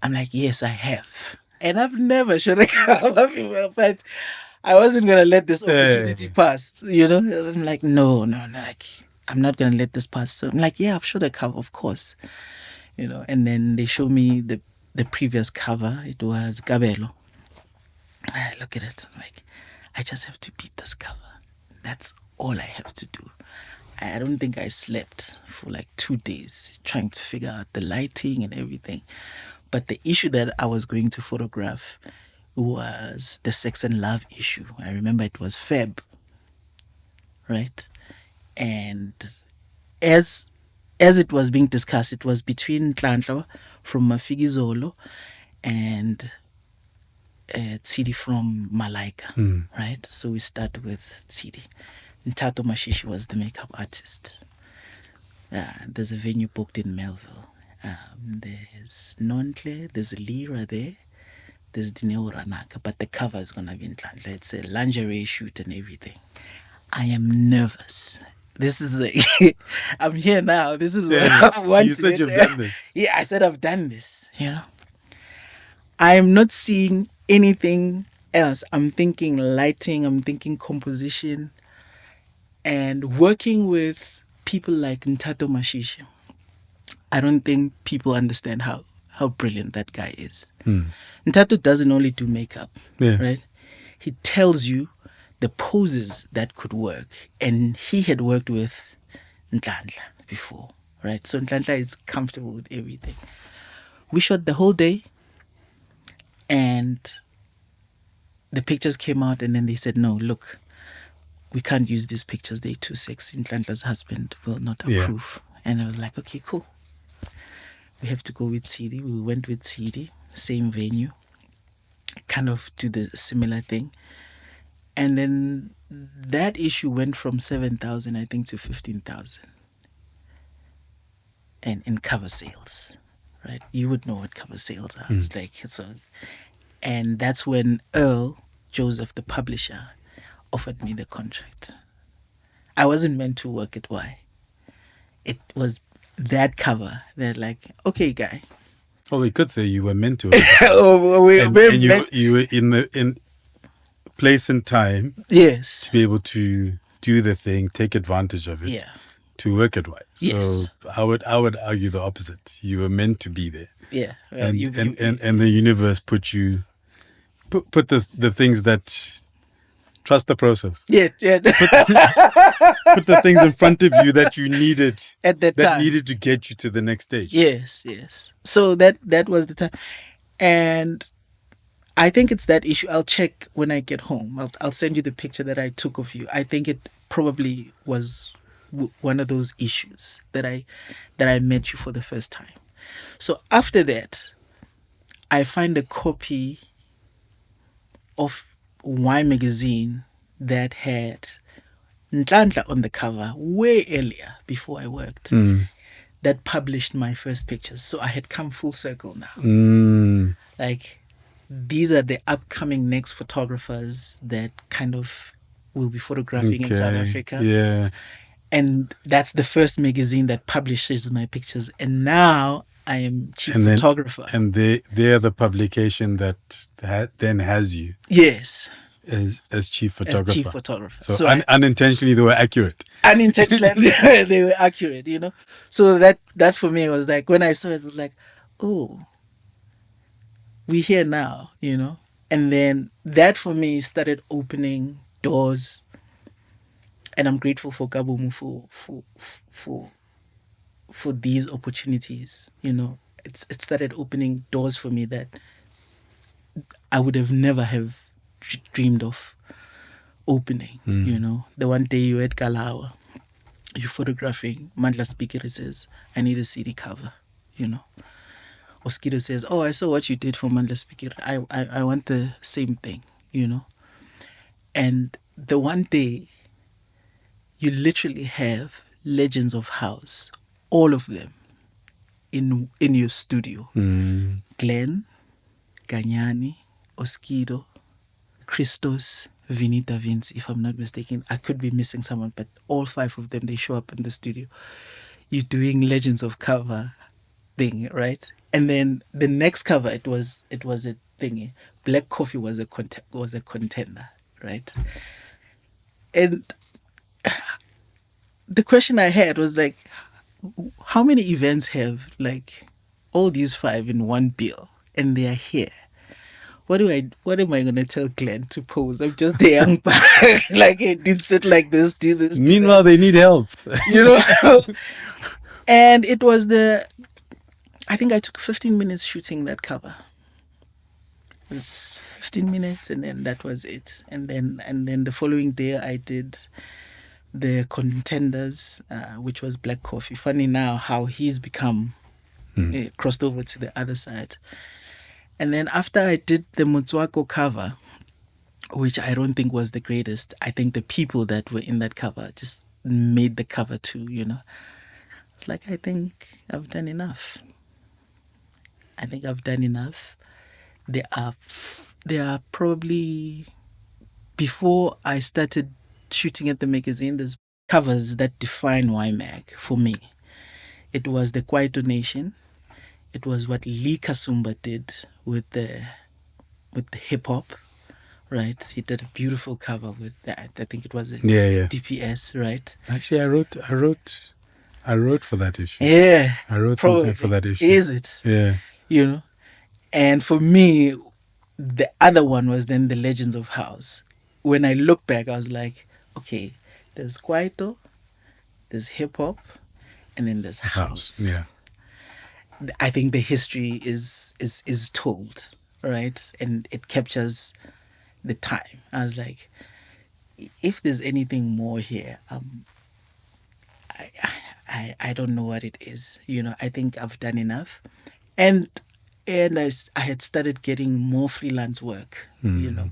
I'm like, "Yes, I have." And I've never shot a cover before, but I wasn't gonna let this opportunity pass, you know. I'm like, no, like, I'm not gonna let this pass. So I'm like, "Yeah, I've shot a cover, of course," you know. And then they show me the previous cover. It was Kabelo. I look at it, I'm like, I just have to beat this cover. That's all I have to do. I don't think I slept for like 2 days trying to figure out the lighting and everything. But the issue that I was going to photograph was the sex and love issue. I remember it was Feb, right? And as it was being discussed, it was between Nhlanhla from Mafikizolo and Tsidi from Malaika, right? So we start with Tsidi. Ntato Mashishi was the makeup artist. There's a venue booked in Melville. There's Nontle, there's Lira there, there's Dineo Ranaka, but the cover is going to be in Nhlanhla. It's a lingerie shoot and everything. I am nervous. This is I'm here now. This is what I've wanted. You said you've done this. Yeah, I said I've done this, you know. I'm not seeing anything else. I'm thinking lighting, I'm thinking composition, and working with people like Ntato Mashishi. I don't think people understand how brilliant that guy is. Ntato doesn't only do makeup, right? He tells you the poses that could work. And he had worked with Nhlanhla before, right? So Nhlanhla is comfortable with everything. We shot the whole day, and the pictures came out, and then they said, "No, look, we can't use these pictures. They're too sexy. Nhlanhla's husband will not approve." And I was like, "Okay, cool. We have to go with CD." We went with CD, same venue, kind of do the similar thing. And then that issue went from 7,000, I think, to 15,000. And in cover sales, right? You would know what cover sales are. It's like, and that's when Earl Joseph, the publisher, offered me the contract. I wasn't meant to work at Y. It was that cover that like, okay, guy. Well, we could say you were meant to. We're and meant. you were in place and time Yes. to be able to do the thing, take advantage of it, Yeah. to work at White. So Yes. I would argue the opposite. You were meant to be there. Yeah. Well, And the universe put the things that trust the process. Yeah. Put the things in front of you that you needed At that time. needed to get you to the next stage. Yes. So that was the time, and I think it's that issue. I'll check when I get home. I'll send you the picture that I took of you. I think it probably was one of those issues that I met you for the first time. So after that, I find a copy of Y magazine that had Nhlanhla on the cover way earlier, before I worked, that published my first pictures. So I had come full circle now. Like, these are the upcoming next photographers that kind of will be photographing in South Africa. Yeah. And that's the first magazine that publishes my pictures. And now I am chief photographer. And they are the publication that then has you. Yes. As chief photographer. As chief photographer. So unintentionally they were accurate. Unintentionally they were accurate, you know. So that for me was like, when I saw it was like, oh, we're here now, you know. And then that for me started opening doors. And I'm grateful for Kaboom for these opportunities, you know. It started opening doors for me that I would have never have dreamed of opening, you know. The one day you're at Kalawa, you're photographing, Mandla Speaker says, I need a CD cover, you know. Oskido says, oh, I saw what you did for Mandla Speaker. I want the same thing, you know. And the one day, you literally have legends of house, all of them, in your studio. Glenn, Ganyani, Oskido, Christos, Vinita Vince, if I'm not mistaken. I could be missing someone, but all 5 of them, they show up in the studio. You're doing Legends of Cover thing, right? And then the next cover, it was a thingy. Black Coffee was a contender, right? And the question I had was like, how many events have like all these 5 in one bill and they are here? What am I gonna tell Glenn to pose? I'm just a young man. Like, I did sit like this, do this. Meanwhile, they need help. You know? And it was I think I took 15 minutes shooting that cover. It was 15 minutes, and then that was it. And then the following day I did the Contenders, which was Black Coffee. Funny now how he's become crossed over to the other side. And then after I did the Motswako cover, which I don't think was the greatest, I think the people that were in that cover just made the cover too, you know. It's like, I think I've done enough. There are probably, before I started shooting at the magazine, there's covers that define YMAG for me. It was the Kwaito Nation. It was what Lee Kasumba did with the hip hop, right? He did a beautiful cover with that. I think it was a DPS, right? Actually, I wrote for that issue. Yeah, I wrote something for that issue. Is it? Yeah. You know, and for me, the other one was then the Legends of House. When I look back, I was like, okay, there's Kwaito, there's hip hop, and then there's house. Yeah. I think the history is told, right? And it captures the time. I was like, if there's anything more here, I don't know what it is. You know, I think I've done enough. And I had started getting more freelance work, you know.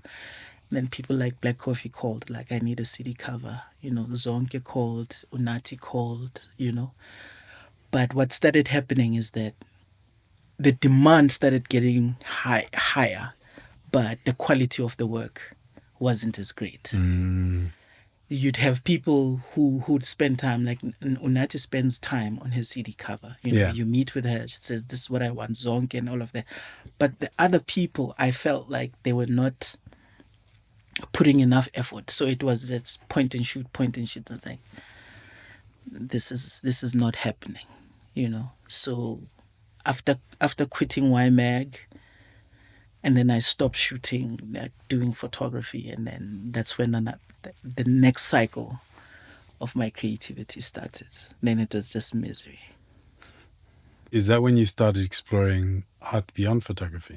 Then people like Black Coffee called, like, I need a CD cover. You know, Zonke called, Unati called, you know. But what started happening is that the demand started getting higher, but the quality of the work wasn't as great. you'd have people who'd spend time, like Unati spends time on her CD cover. You know, Yeah. you meet with her, she says, "This is what I want, Zonk," and all of that. But the other people, I felt like they were not putting enough effort. So it was just point and shoot, point and shoot. I was like, this is not happening, you know. So after quitting YMAG, and then I stopped shooting, like doing photography, and then that's when the next cycle of my creativity started. Then it was just misery. Is that when you started exploring art beyond photography?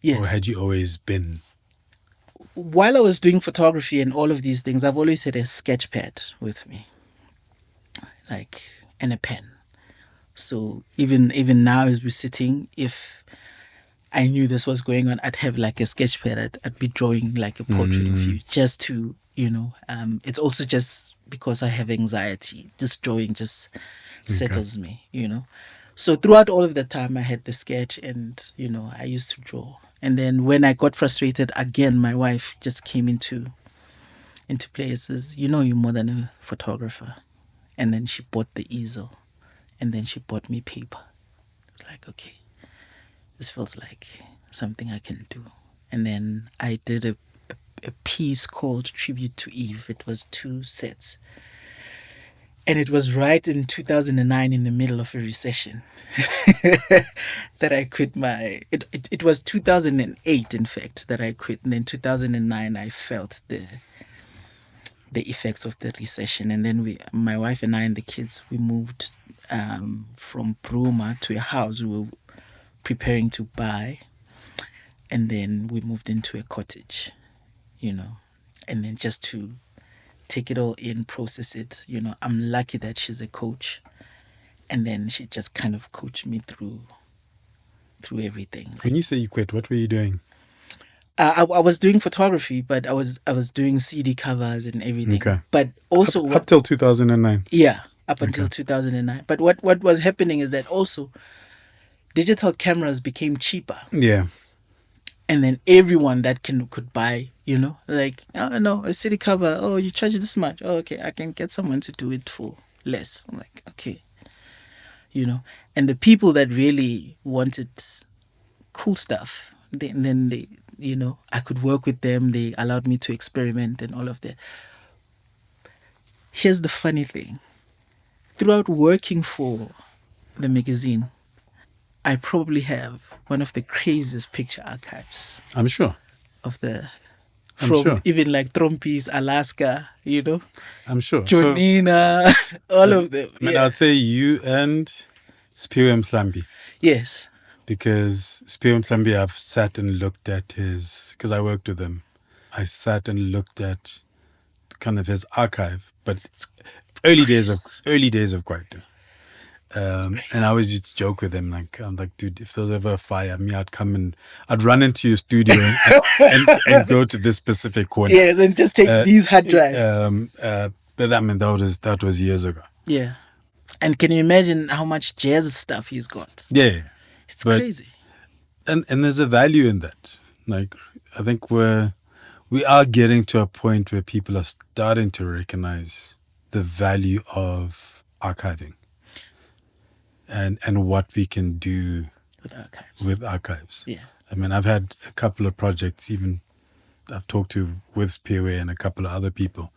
Yes. Or had you always been? While I was doing photography and all of these things, I've always had a sketch pad with me, like, and a pen. So even now, as we're sitting, if I knew this was going on, I'd have like a sketch pad. I'd be drawing like a portrait of you, just to, you know. It's also just because I have anxiety. Just drawing just settles me, you know. So throughout all of the time, I had the sketch, and you know, I used to draw. And then when I got frustrated again, my wife just came into play and says, "You know, you're more than a photographer." And then she bought the easel, and then she bought me paper. Like, okay, this feels like something I can do. And then I did a piece called Tribute to Eve. It was 2 sets. And it was right in 2009, in the middle of a recession, that I quit my... It was 2008, in fact, that I quit. And then 2009, I felt the effects of the recession. And then my wife and I and the kids, we moved from Bruma to a house we were preparing to buy. And then we moved into a cottage, you know. And then just to take it all in, process it, you know. I'm lucky that she's a coach. And then she just kind of coached me through everything. When you say you quit, what were you doing? I was doing photography, but I was doing CD covers and everything. Okay. But also up till 2009. Yeah, up until 2009. But what was happening is that also digital cameras became cheaper. Yeah. And then everyone that could buy, you know, like, oh no, a CD cover, oh, you charge this much. Oh, okay, I can get someone to do it for less. I'm like, okay. You know, and the people that really wanted cool stuff, then they, you know, I could work with them. They allowed me to experiment and all of that. Here's the funny thing. Throughout working for the magazine, I probably have one of the craziest picture archives. I'm sure. From even like Trompies, Alaska, you know. I'm sure. Jonina, all of them. I mean, I'd say you and Spiwe Mhlambi. Yes. Because Spiwe Mhlambi, I've sat and looked at because I worked with him. I sat and looked at kind of his archive, but early days of Kwaito. And I always used to joke with him, like, I'm like, dude, if there was ever a fire, I'd come and I'd run into your studio and go to this specific corner. Yeah, then just take these hard drives. But I mean, that was years ago. Yeah. And can you imagine how much jazz stuff he's got? Yeah. It's crazy. And there's a value in that. Like, I think we are getting to a point where people are starting to recognize the value of archiving. And what we can do with archives. Yeah. I mean, I've had a couple of projects, even I've talked with Spiwe and a couple of other people,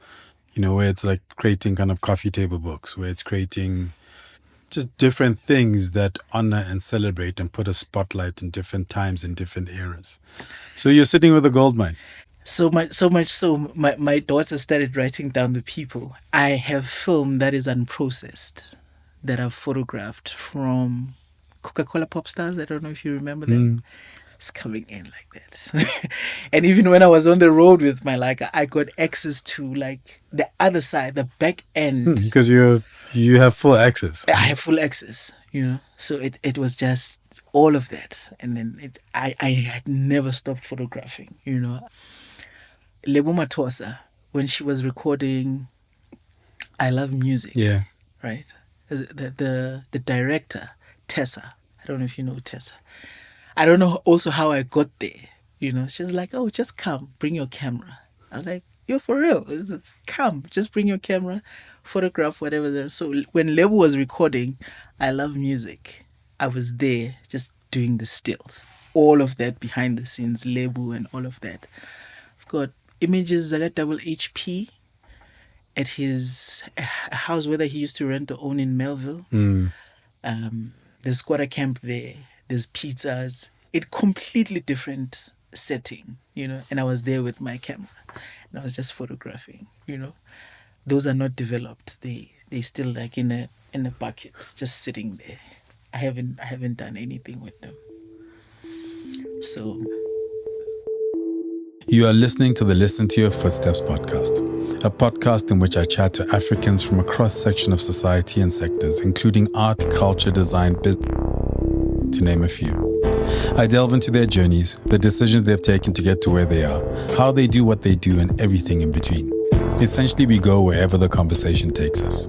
you know, where it's like creating kind of coffee table books, where it's creating just different things that honor and celebrate and put a spotlight in different times and different eras. So you're sitting with a gold mine. So much so my daughter started writing down the people. I have film that is unprocessed that I've photographed from Coca-Cola pop stars. I don't know if you remember them. It's coming in like that. And even when I was on the road with my Leica, I got access to like the other side, the back end. Because you have full access. I have full access, you know. So it was just all of that. And then I had never stopped photographing, you know. Lebo Matosa, when she was recording I Love Music. Yeah. Right? The director, Tessa. I don't know if you know Tessa. I don't know also how I got there. You know, she's like, oh, just come, bring your camera. I was like, You're for real. Come, just bring your camera, photograph whatever there. So when Lebu was recording, I love music. I was there just doing the stills. All of that behind the scenes, Lebu and all of that. I've got images. I got double HP at his house where he used to rent or own in Melville. There's squatter camp there. There's pizzas. It completely different setting, and I was there with my camera and I was just photographing. Those are not developed. They still like in a bucket, just sitting there. I haven't done anything with them. So you are listening to the Listen to Your Footsteps podcast, a podcast in which I chat to Africans from a cross-section of society and sectors, including art, culture, design, business, to name a few. I delve into their journeys, the decisions they've taken to get to where they are, how they do what they do, and everything in between. Essentially, we go wherever the conversation takes us.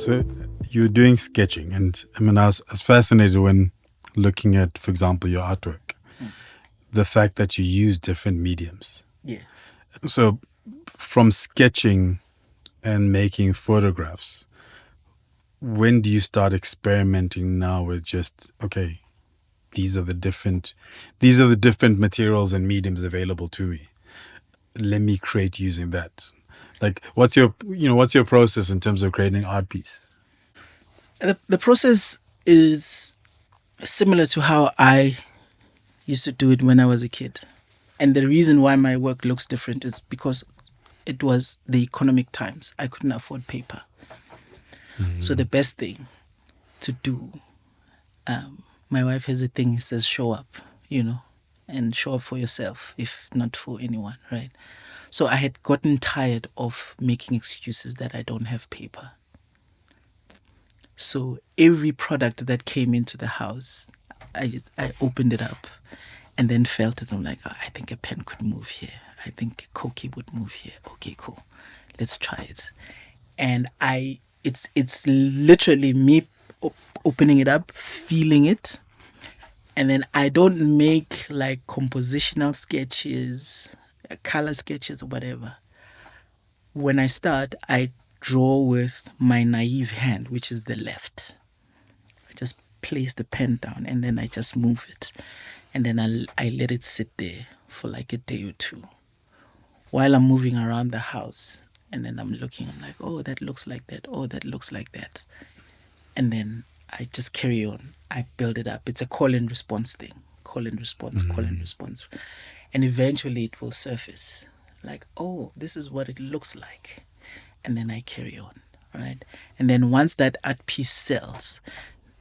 So you're doing sketching, and I was fascinated when looking at, for example, your artwork, the fact that you use different mediums. Yes. So from sketching and making photographs, when do you start experimenting now with just, okay, these are the different materials and mediums available to me. Let me create using that. Like, what's your process in terms of creating an art piece? The process is similar to how I used to do it when I was a kid. And the reason why my work looks different is because it was the economic times. I couldn't afford paper. So the best thing to do, my wife has a thing, it says show up, and show up for yourself, if not for anyone, right? So I had gotten tired of making excuses that I don't have paper. So every product that came into the house, I opened it up and then felt it. I'm like, oh, I think a pen could move here. I think Koki would move here. Okay, cool. Let's try it. And it's literally me opening it up, feeling it. And then I don't make like compositional sketches, color sketches or whatever. When I start, I draw with my naive hand, which is the left. I just place the pen down and then I just move it. And then I let it sit there for like a day or two while I'm moving around the house. And then I'm looking, I'm like, oh, that looks like that. Oh, that looks like that. And then I just carry on. I build it up. It's a call and response thing. Call and response, call and response. And eventually it will surface. Like, oh, this is what it looks like. And then I carry on, right? And then once that art piece sells,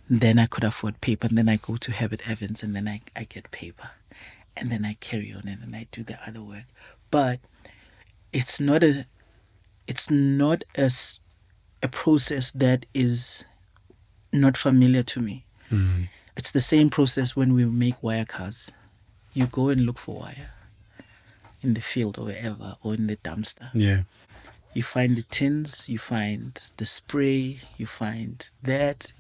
then I could afford paper. And then I go to Herbert Evans and then I get paper. And then I carry on and then I do the other work. But it's not a process that is not familiar to me. It's the same process when we make wire cars. You go and look for wire in the field or wherever, or in the dumpster. Yeah. You find the tins, you find the spray, you find that.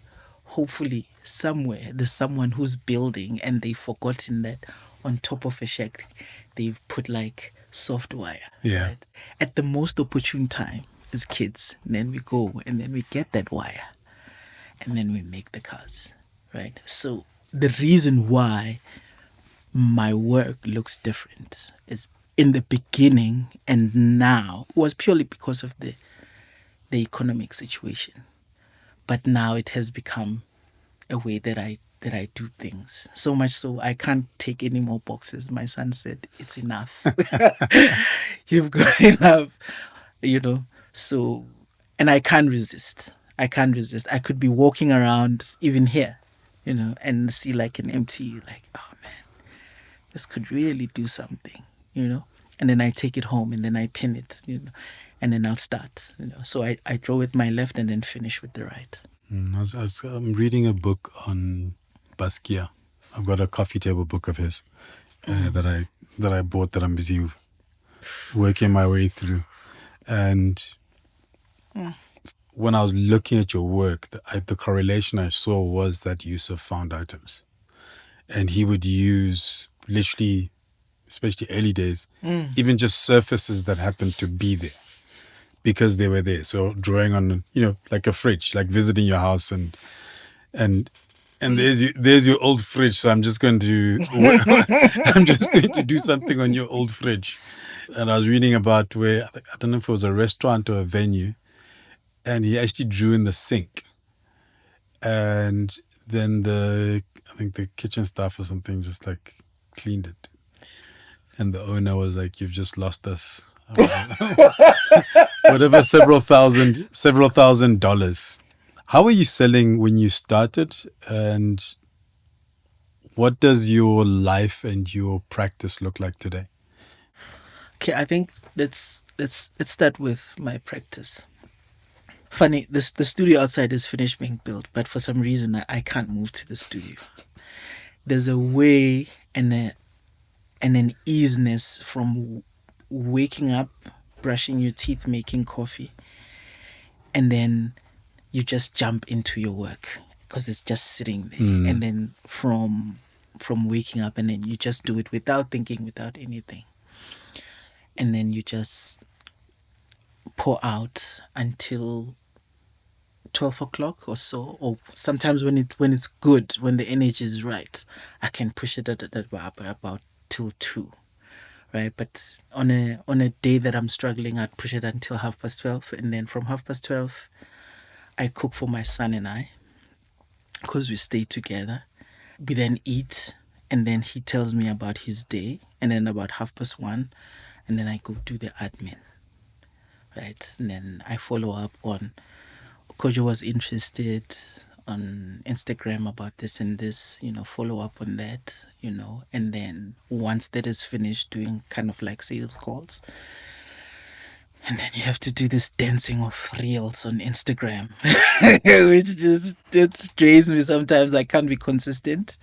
Hopefully somewhere there's someone who's building and they've forgotten that on top of a shack they've put like soft wire. Yeah. Right? At the most opportune time as kids, and then we go and then we get that wire and then we make the cars, right? So the reason why my work looks different is in the beginning and now was purely because of the economic situation. But now it has become a way that I do things. So much so I can't take any more boxes. My son said, it's enough. You've got enough, So, and I can't resist. I could be walking around even here, and see like an empty, like, oh man, this could really do something, And then I take it home and then I pin it, and then I'll start, So I draw with my left and then finish with the right. I'm reading a book on Basquiat. I've got a coffee table book of his that I bought that I'm busy working my way through. And when I was looking at your work, the correlation I saw was that use of found items. And he would use literally especially early days, even just surfaces that happened to be there because they were there. So drawing on, like a fridge, like visiting your house and there's your old fridge. So I'm just going to I'm just going to do something on your old fridge. And I was reading about where I don't know if it was a restaurant or a venue, and he actually drew in the sink, and then I think the kitchen staff or something just like cleaned it, and the owner was like, "You've just lost us." Whatever, several thousand dollars. How were you selling when you started, and what does your life and your practice look like today? Okay, I think let's start with my practice. Funny, the studio outside is finished being built, but for some reason I can't move to the studio. There's a way and an easiness from waking up, brushing your teeth, making coffee, and then you just jump into your work because it's just sitting there. And then from waking up, and then you just do it without thinking, without anything, and then you just pour out until 12 o'clock or so, or sometimes when it's good, when the energy is right, I can push it at about till 2, right? But on a day that I'm struggling, I'd push it until 12:30, and then from 12:30 I cook for my son and I, because we stay together. We then eat, and then he tells me about his day, and then about 1:30, and then I go do the admin, right? And then I follow up on, Kojo was interested on Instagram about this and this, follow up on that, and then once that is finished, doing kind of like sales calls. And then you have to do this dancing of reels on Instagram, which just drains me sometimes. I can't be consistent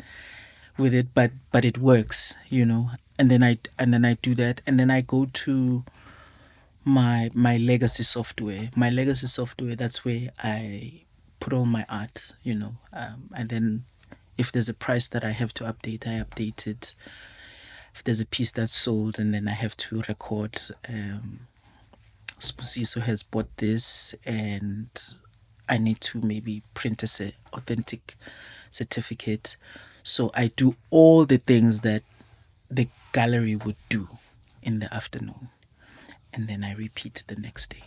with it, but it works, And then I do that, and then I go to my legacy software. My legacy software, that's where I put all my art, and then if there's a price that I have to update, I update it. If there's a piece that's sold, and then I have to record, Spusiso has bought this, and I need to maybe print a authentic certificate. So I do all the things that the gallery would do in the afternoon, and then I repeat the next day.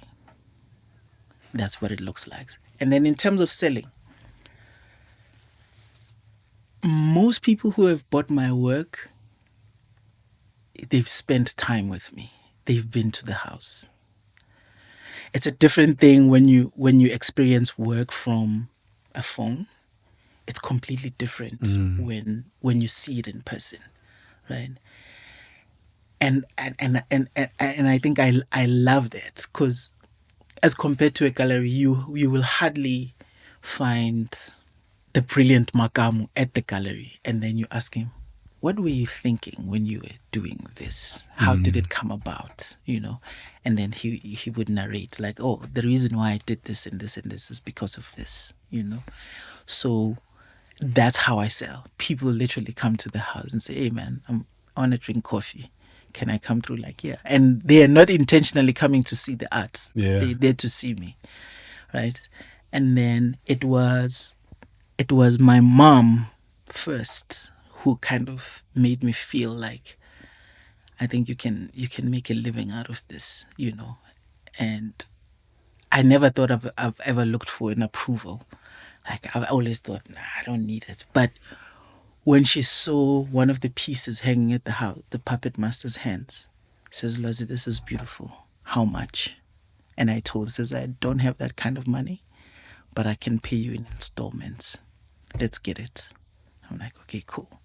That's what it looks like. And then in terms of selling, most people who have bought my work, they've spent time with me. They've been to the house. It's a different thing when you experience work from a phone. It's completely different when you see it in person, right? And I think I love that, because as compared to a gallery, you will hardly find the brilliant Makamu at the gallery, and then you ask him, what were you thinking when you were doing this? How did it come about? And then he would narrate like, oh, the reason why I did this and this and this is because of this, So that's how I sell. People literally come to the house and say, hey man, I want to drink coffee. Can I come through? Like, yeah. And they are not intentionally coming to see the art. Yeah. They're there to see me, right? And then it was my mom first who kind of made me feel like, I think you can make a living out of this, And I never thought I've ever looked for an approval. Like, I've always thought, nah, I don't need it. But when she saw one of the pieces hanging at the house, the puppet master's hands, says, Lwazi, this is beautiful. How much? And I told her, says, I don't have that kind of money, but I can pay you in installments. Let's get it. I'm like, okay, cool.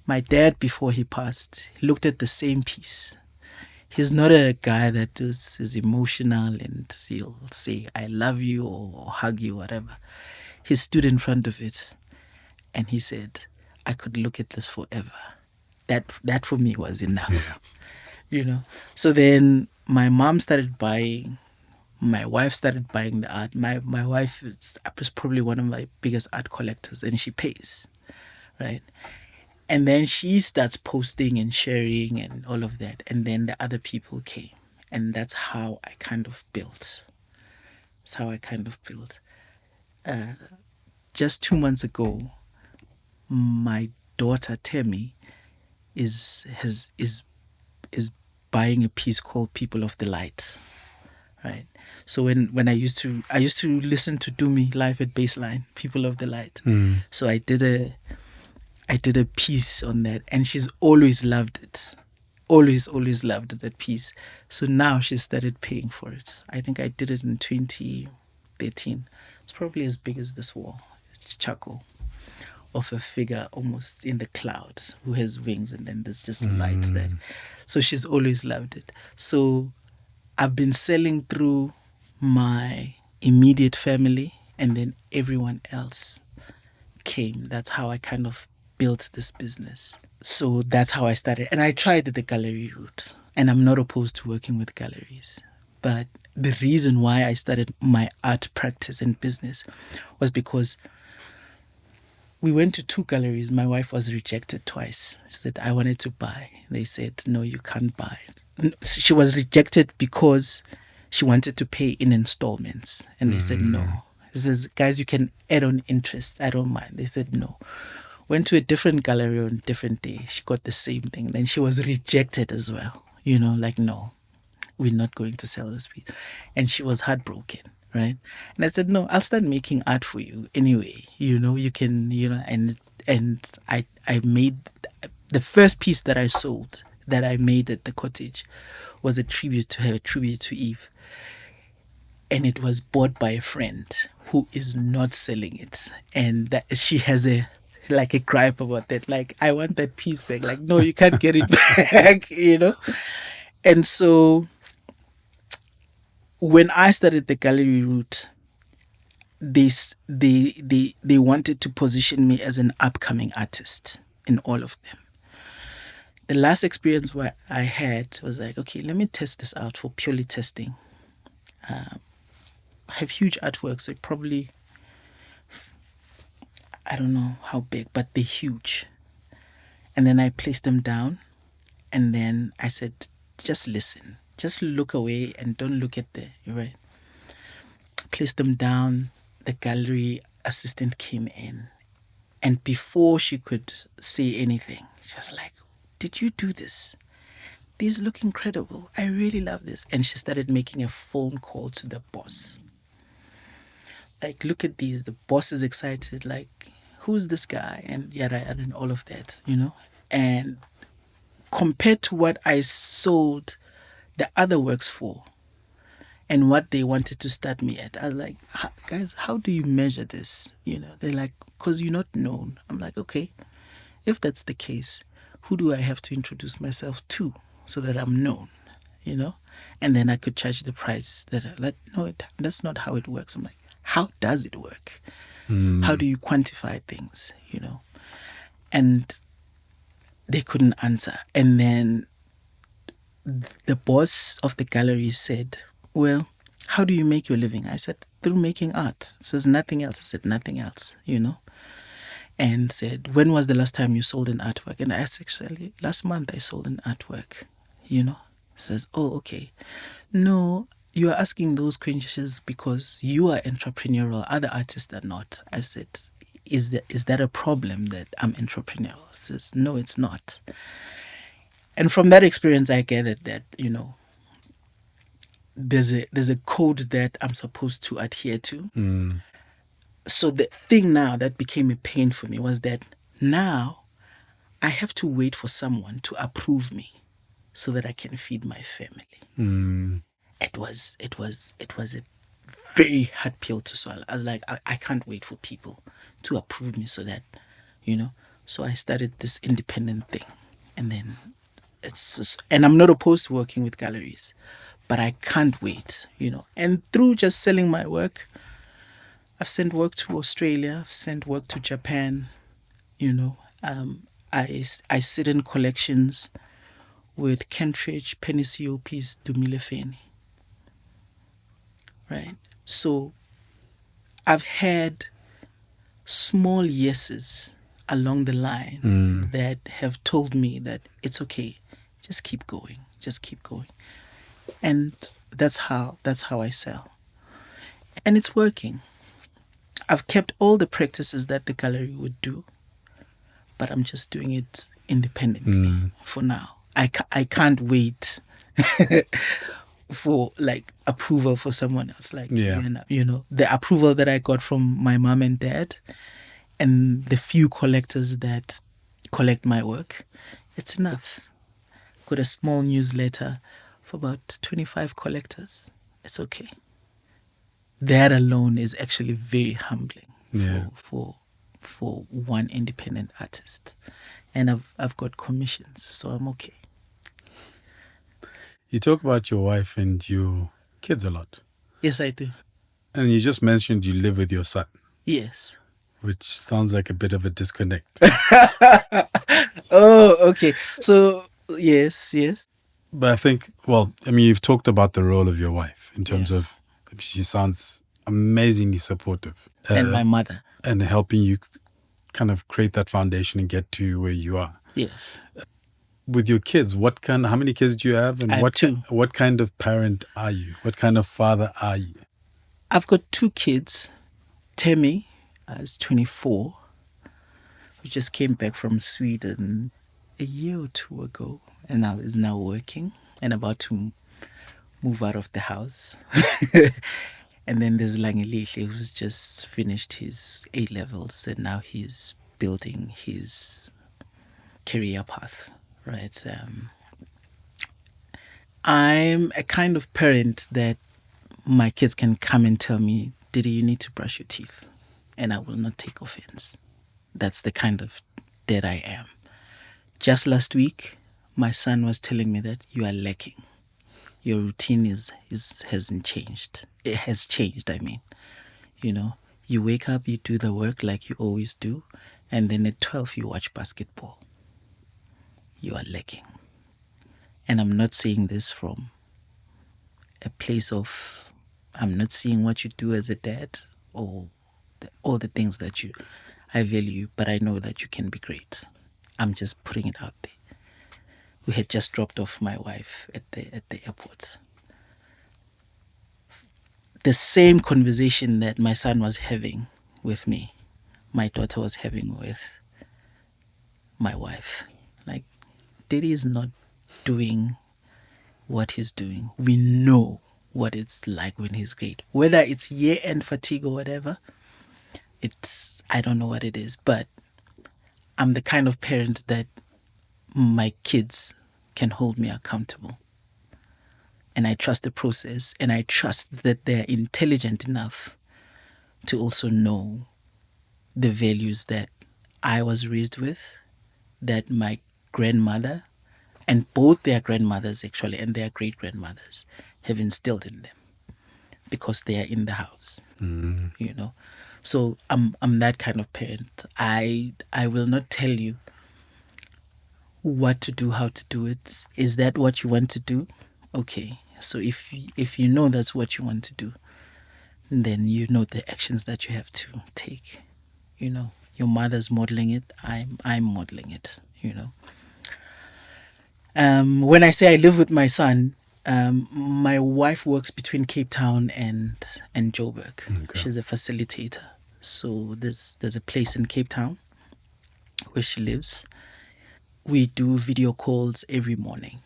My dad, before he passed, looked at the same piece. He's not a guy that is emotional and he'll say, I love you or hug you, whatever. He stood in front of it and he said, I could look at this forever. That for me was enough. Yeah. So then my mom started buying. My wife started buying the art. My wife is probably one of my biggest art collectors, and she pays, right? And then she starts posting and sharing and all of that. And then the other people came. And that's how I kind of built. That's how I kind of built. Just 2 months ago, my daughter Temi is buying a piece called People of the Light. Right. So when I used to listen to Dumi live at Baseline, People of the Light. So I did a piece on that, and she's always loved it. Always loved that piece. So now she started paying for it. I think I did it in 2013. It's probably as big as this wall. It's charcoal of a figure almost in the cloud who has wings, and then there's just light there. So she's always loved it. So I've been selling through my immediate family, and then everyone else came. That's how I kind of built this business. So that's how I started. And I tried the gallery route, and I'm not opposed to working with galleries. But the reason why I started my art practice and business was because we went to 2 galleries. My wife was rejected twice. She said, I wanted to buy. They said, no, you can't buy. She was rejected because she wanted to pay in installments. And they said, no. He says, guys, you can add on interest. I don't mind. They said, no. Went to a different gallery on a different day. She got the same thing. Then she was rejected as well. Like, no, we're not going to sell this piece. And she was heartbroken, right? And I said, no, I'll start making art for you anyway. You can, and I made the first piece that I sold, that I made at the cottage, was a tribute to her, a tribute to Eve. And it was bought by a friend who is not selling it. And that she has a gripe about that. Like, I want that piece back. Like, no, you can't get it back, And so when I started the gallery route, they wanted to position me as an upcoming artist in all of them. The last experience where I had was like, okay, let me test this out for purely testing. I have huge artworks, so probably, I don't know how big, but they're huge. And then I placed them down, and then I said, just listen, just look away and don't look at you're right. Placed them down, the gallery assistant came in, and before she could say anything, she was like, did you do this? These look incredible. I really love this. And she started making a phone call to the boss. Like, look at these. The boss is excited. Like, who's this guy? And yada, yada, and all of that, And compared to what I sold the other works for and what they wanted to start me at, I was like, guys, how do you measure this? They're like, because you're not known. I'm like, okay, if that's the case, who do I have to introduce myself to so that I'm known, And then I could charge the price that's not how it works. I'm like, how does it work? How do you quantify things, And they couldn't answer. And then the boss of the gallery said, well, how do you make your living? I said, through making art. He says, nothing else. I said, nothing else, And said, when was the last time you sold an artwork? And I said, actually, last month I sold an artwork, He says, oh, okay. No, you are asking those questions because you are entrepreneurial. Other artists are not. I said, is that a problem that I'm entrepreneurial? He says, no, it's not. And from that experience, I gathered that, there's a code that I'm supposed to adhere to. So the thing now that became a pain for me was that now I have to wait for someone to approve me so that I can feed my family. It was a very hard pill to swallow. I was like, I can't wait for people to approve me so that, So I started this independent thing, and then and I'm not opposed to working with galleries, but I can't wait, And through just selling my work, I've sent work to Australia, I've sent work to Japan, I sit in collections with Kentridge, Penisiopis, Dumilefeni. Right? So I've had small yeses along the line that have told me that it's okay, just keep going, and that's how I sell, and it's working. I've kept all the practices that the gallery would do, but I'm just doing it independently for now. I can't wait for like approval for someone else. Like, the approval that I got from my mom and dad and the few collectors that collect my work, it's enough. Got a small newsletter for about 25 collectors. It's okay. That alone is actually very humbling for one independent artist. And I've got commissions, so I'm okay. You talk about your wife and your kids a lot. Yes, I do. And you just mentioned you live with your son. Yes. Which sounds like a bit of a disconnect. Oh, okay. So, yes. But I think, you've talked about the role of your wife in terms of she sounds amazingly supportive. And my mother. And helping you kind of create that foundation and get to where you are. Yes. With your kids, how many kids do you have? And I have 2. What kind of parent are you? What kind of father are you? I've got 2 kids. Temi is 24. Who just came back from Sweden a year or 2 ago and now is working and about to move out of the house. And then there's Lwazi, who's just finished his A-levels and now he's building his career path, right? I'm a kind of parent that my kids can come and tell me, Didi, you need to brush your teeth. And I will not take offense. That's the kind of dad I am. Just last week, my son was telling me that you are lacking. Your routine hasn't changed. It has changed, I mean. You wake up, you do the work like you always do, and then at 12 you watch basketball. You are lacking. And I'm not saying this from a place of, I'm not seeing what you do as a dad or all the things that I value, but I know that you can be great. I'm just putting it out there. We had just dropped off my wife at the airport. The same conversation that my son was having with me, my daughter was having with my wife. Like, Daddy is not doing what he's doing. We know what it's like when he's great. Whether it's year-end fatigue or whatever, I don't know what it is, but I'm the kind of parent that my kids can hold me accountable. And I trust the process, and I trust that they're intelligent enough to also know the values that I was raised with, that my grandmother, and both their grandmothers actually, and their great-grandmothers have instilled in them because they are in the house, So I'm that kind of parent. I will not tell you what to do, how to do it. Is that what you want to do? Okay. So if you know that's what you want to do, then you know the actions that you have to take. Your mother's modeling it. I'm modeling it. When I say I live with my son, my wife works between Cape Town and Joburg. Okay. She's a facilitator. So there's a place in Cape Town where she lives. We do video calls every morning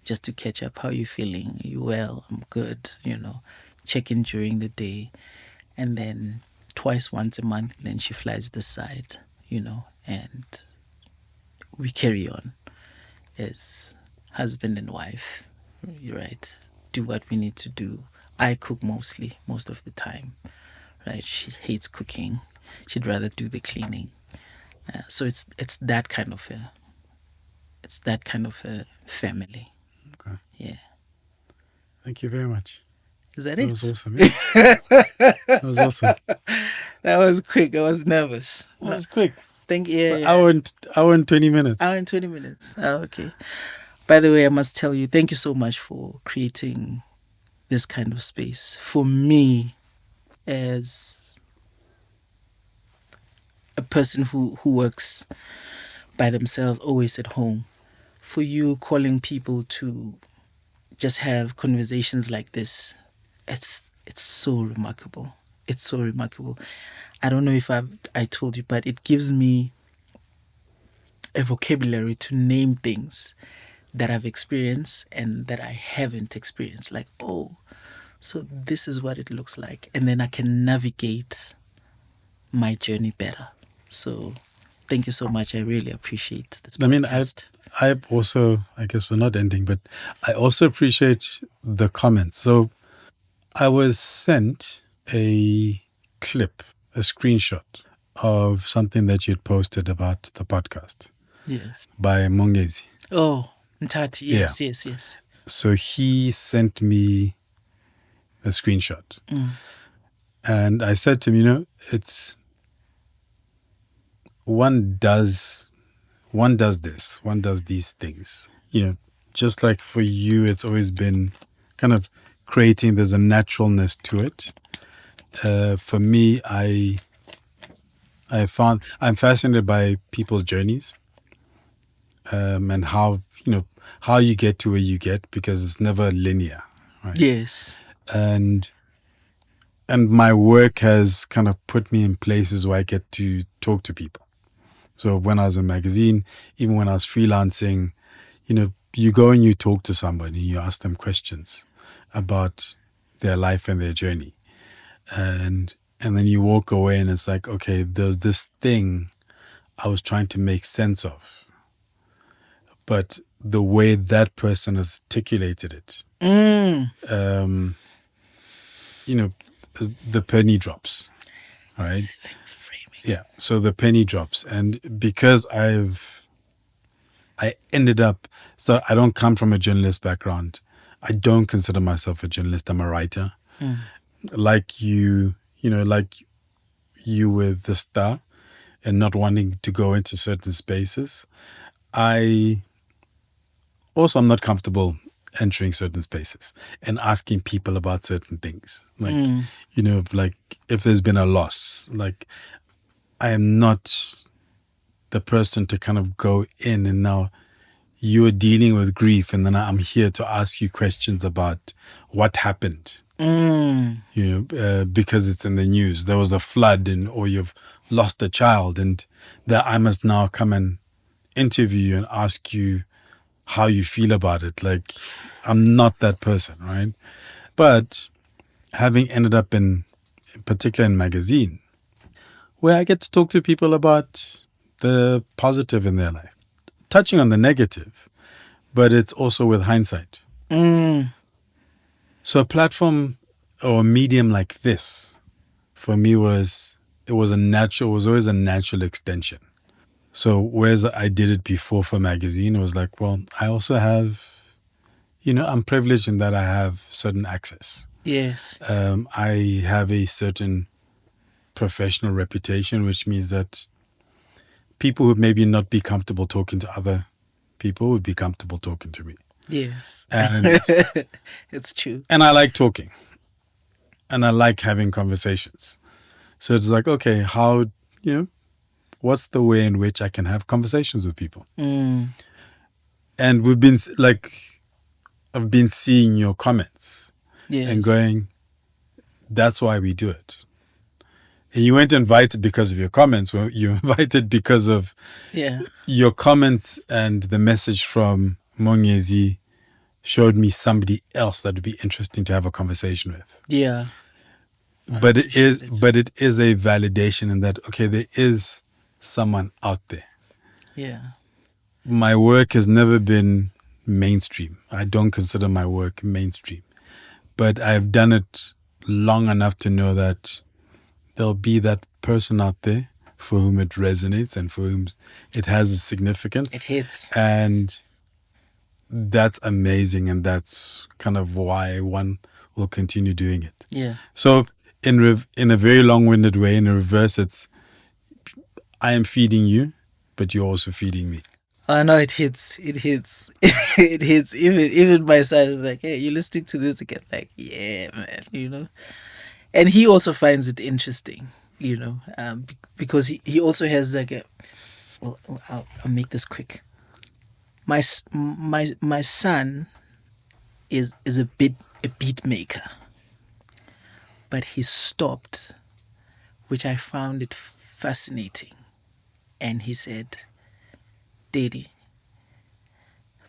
just to catch up. How are you feeling? Are you well? I'm good. Check in during the day. And then once a month, then she flies this side, and we carry on as husband and wife. You're right. Do what we need to do. I cook most of the time. Right? She hates cooking. She'd rather do the cleaning. So it's that kind of a family. Okay. Yeah. Thank you very much. Is that it? That was awesome. Yeah. That was awesome. That was quick. I was nervous. That was quick. Thank you. So hour and 20 minutes. Hour and 20 minutes. Oh, okay. By the way, I must tell you, thank you so much for creating this kind of space for me as a person who works by themselves, always at home, for you calling people to just have conversations like this, it's so remarkable. It's so remarkable. I don't know if I told you, but it gives me a vocabulary to name things that I've experienced and that I haven't experienced. Like, oh, so this is what it looks like. And then I can navigate my journey better. So thank you so much. I really appreciate this podcast. I mean, I also, I guess we're not ending, but I also appreciate the comments. So I was sent a clip, a screenshot of something that you'd posted about the podcast. Yes. By Mongezi. Oh, Ntati. Yes, yeah. Yes. So he sent me a screenshot. And I said to him, it's one does these things. Just like for you, it's always been kind of creating, there's a naturalness to it. For me, I'm fascinated by people's journeys, and how you get to where you get, because it's never linear, right? Yes. And my work has kind of put me in places where I get to talk to people. So when I was in magazine, even when I was freelancing, you go and you talk to somebody, you ask them questions about their life and their journey. And then you walk away and it's like, okay, there's this thing I was trying to make sense of. But the way that person has articulated it, the penny drops, right? Yeah. So the penny drops. And because I ended up, so I don't come from a journalist background. I don't consider myself a journalist. I'm a writer. Like you with the Star and not wanting to go into certain spaces. I'm not comfortable entering certain spaces and asking people about certain things. Like, like if there's been a loss, like I am not the person to kind of go in and now you're dealing with grief and then I'm here to ask you questions about what happened. Because it's in the news. There was a flood or you've lost a child, and that I must now come and interview you and ask you how you feel about it. Like, I'm not that person, right? But having ended up in particular in magazine, where I get to talk to people about the positive in their life, touching on the negative, but it's also with hindsight. So a platform or a medium like this, for me, was always a natural extension. So whereas I did it before for magazine, it was like, well, I also have, I'm privileged in that I have certain access. Yes. I have a certain professional reputation, which means that people who maybe not be comfortable talking to other people would be comfortable talking to me. Yes. And it's true. And I like talking. And I like having conversations. So it's like, okay, how, what's the way in which I can have conversations with people? And I've been seeing your comments and going, that's why we do it. And you weren't invited because of your comments. Well, you invited because of your comments, and the message from Mongezi showed me somebody else that would be interesting to have a conversation with. Yeah. But it is a validation in that, okay, there is someone out there. Yeah. My work has never been mainstream. I don't consider my work mainstream. But I've done it long enough to know that there'll be that person out there for whom it resonates and for whom it has a significance. It hits. And that's amazing, and that's kind of why one will continue doing it. Yeah. So in a very long-winded way, in reverse, it's I am feeding you, but you're also feeding me. Oh no, it hits. It hits. It hits. Even my son is like, hey, you listening to this again? Like, yeah, man, And he also finds it interesting, because he also has like a. Well, I'll make this quick. My son is a beat maker, but he stopped, which I found it fascinating, and he said, "Daddy,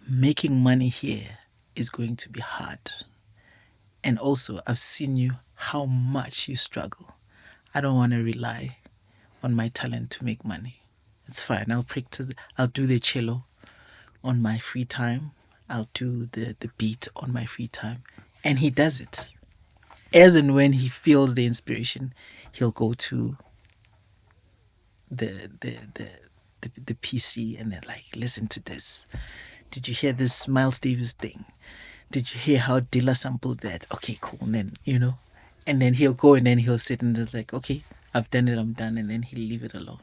making money here is going to be hard, and also I've seen you how much you struggle. I don't want to rely on my talent to make money. It's fine. I'll practice. I'll do the cello on my free time. I'll do the beat on my free time." And he does it. As and when he feels the inspiration, he'll go to the PC and then like, listen to this. Did you hear this Miles Davis thing? Did you hear how Dilla sampled that? Okay, cool. And then, and then he'll go and then he'll sit and it's like, okay, I've done it, I'm done. And then he'll leave it alone,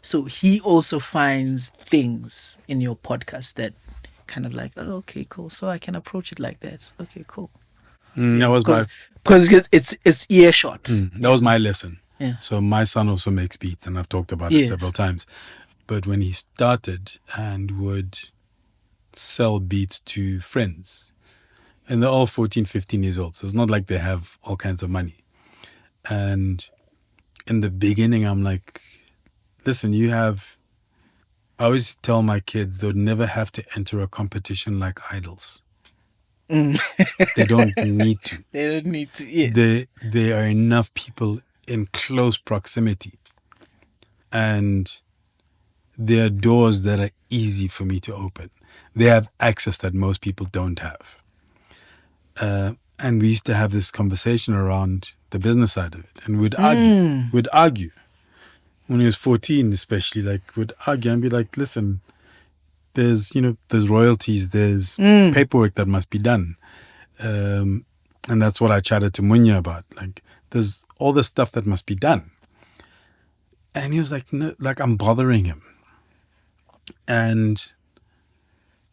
So he also finds things in your podcast that kind of like, oh, okay, cool. So I can approach it like that. Okay, cool. That was because it's earshot. That was my lesson. Yeah. So my son also makes beats, and I've talked about it several times. But when he started and would sell beats to friends, and they're all 14, 15 years old, so it's not like they have all kinds of money. And in the beginning, I'm like, listen, I always tell my kids they'll never have to enter a competition like idols. They don't need to. They don't need to, yeah. There are enough people in close proximity. And there are doors that are easy for me to open. They have access that most people don't have. And we used to have this conversation around the business side of it. And we'd argue. When he was 14 especially, would argue and be like, listen, there's royalties, there's paperwork that must be done. And that's what I chatted to Munya about. There's all this stuff that must be done. And he was like, no, I'm bothering him. And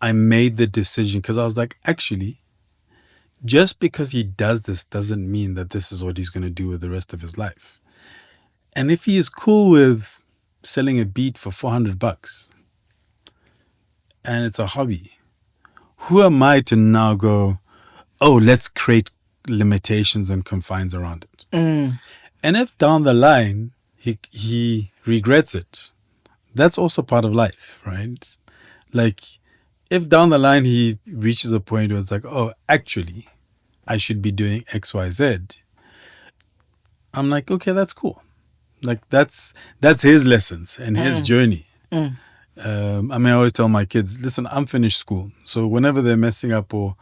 I made the decision because I was like, actually, just because he does this doesn't mean that this is what he's going to do with the rest of his life. And if he is cool with selling a beat for $400 and it's a hobby, who am I to now go, oh, let's create limitations and confines around it? And if down the line he regrets it, that's also part of life, right? If down the line he reaches a point where it's like, oh, actually, I should be doing X, Y, Z, I'm like, okay, that's cool. That's his lessons and his journey. I always tell my kids, listen, I'm finished school. So whenever they're messing up or,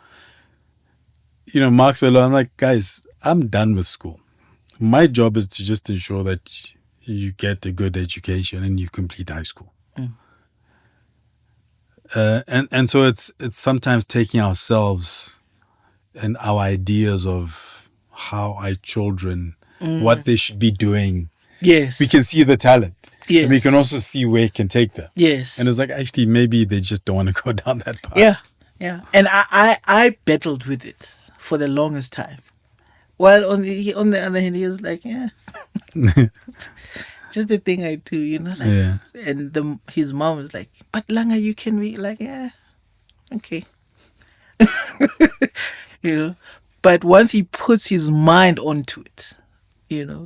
marks are low, I'm like, guys, I'm done with school. My job is to just ensure that you get a good education and you complete high school. And so it's sometimes taking ourselves and our ideas of how our children, what they should be doing. Yes. We can see the talent. Yes. And we can also see where it can take them. Yes. And it's like, actually, maybe they just don't want to go down that path. Yeah. Yeah. And I battled with it for the longest time. While on the other hand, he was like, yeah. Just the thing I do, Yeah. And his mom was like, but Langa, you can be like, yeah, okay. But once he puts his mind onto it,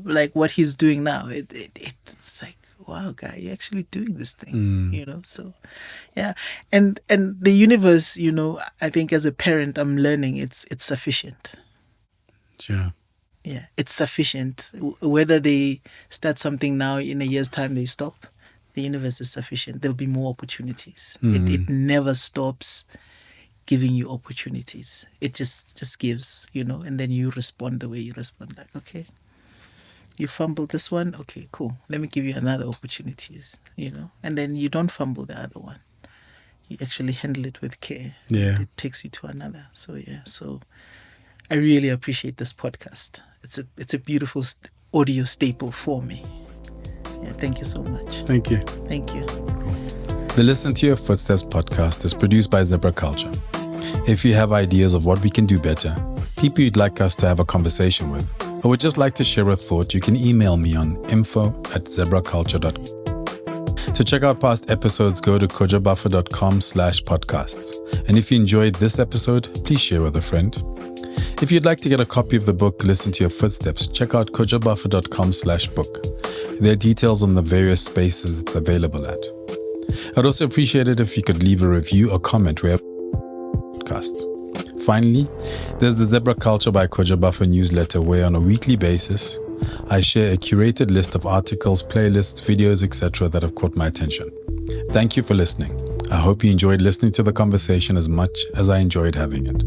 like what he's doing now, it's like, wow, guy, you're actually doing this thing, so yeah. And the universe, I think as a parent, I'm learning it's sufficient. Sure. Yeah, it's sufficient. Whether they start something now, in a year's time they stop, the universe is sufficient. There'll be more opportunities. It never stops giving you opportunities. It just gives, and then you respond the way you respond. Like, okay, you fumbled this one. Okay, cool. Let me give you another opportunities, and then you don't fumble the other one. You actually handle it with care. Yeah. It takes you to another. So, yeah. So I really appreciate this podcast. It's a beautiful audio staple for me. Yeah, thank you so much. Thank you. Thank you. Cool. The Listen to Your Footsteps podcast is produced by Zebra Culture. If you have ideas of what we can do better, people you'd like us to have a conversation with, or would just like to share a thought, you can email me on info@zebraculture.com. To check out past episodes, go to kojobuffer.com/podcasts. And if you enjoyed this episode, please share with a friend. If you'd like to get a copy of the book, Listen to Your Footsteps, check out kojobuffer.com/book. There are details on the various spaces it's available at. I'd also appreciate it if you could leave a review or comment wherever podcasts. Finally, there's the Zebra Culture by Kojo Buffer newsletter, where on a weekly basis, I share a curated list of articles, playlists, videos, etc. that have caught my attention. Thank you for listening. I hope you enjoyed listening to the conversation as much as I enjoyed having it.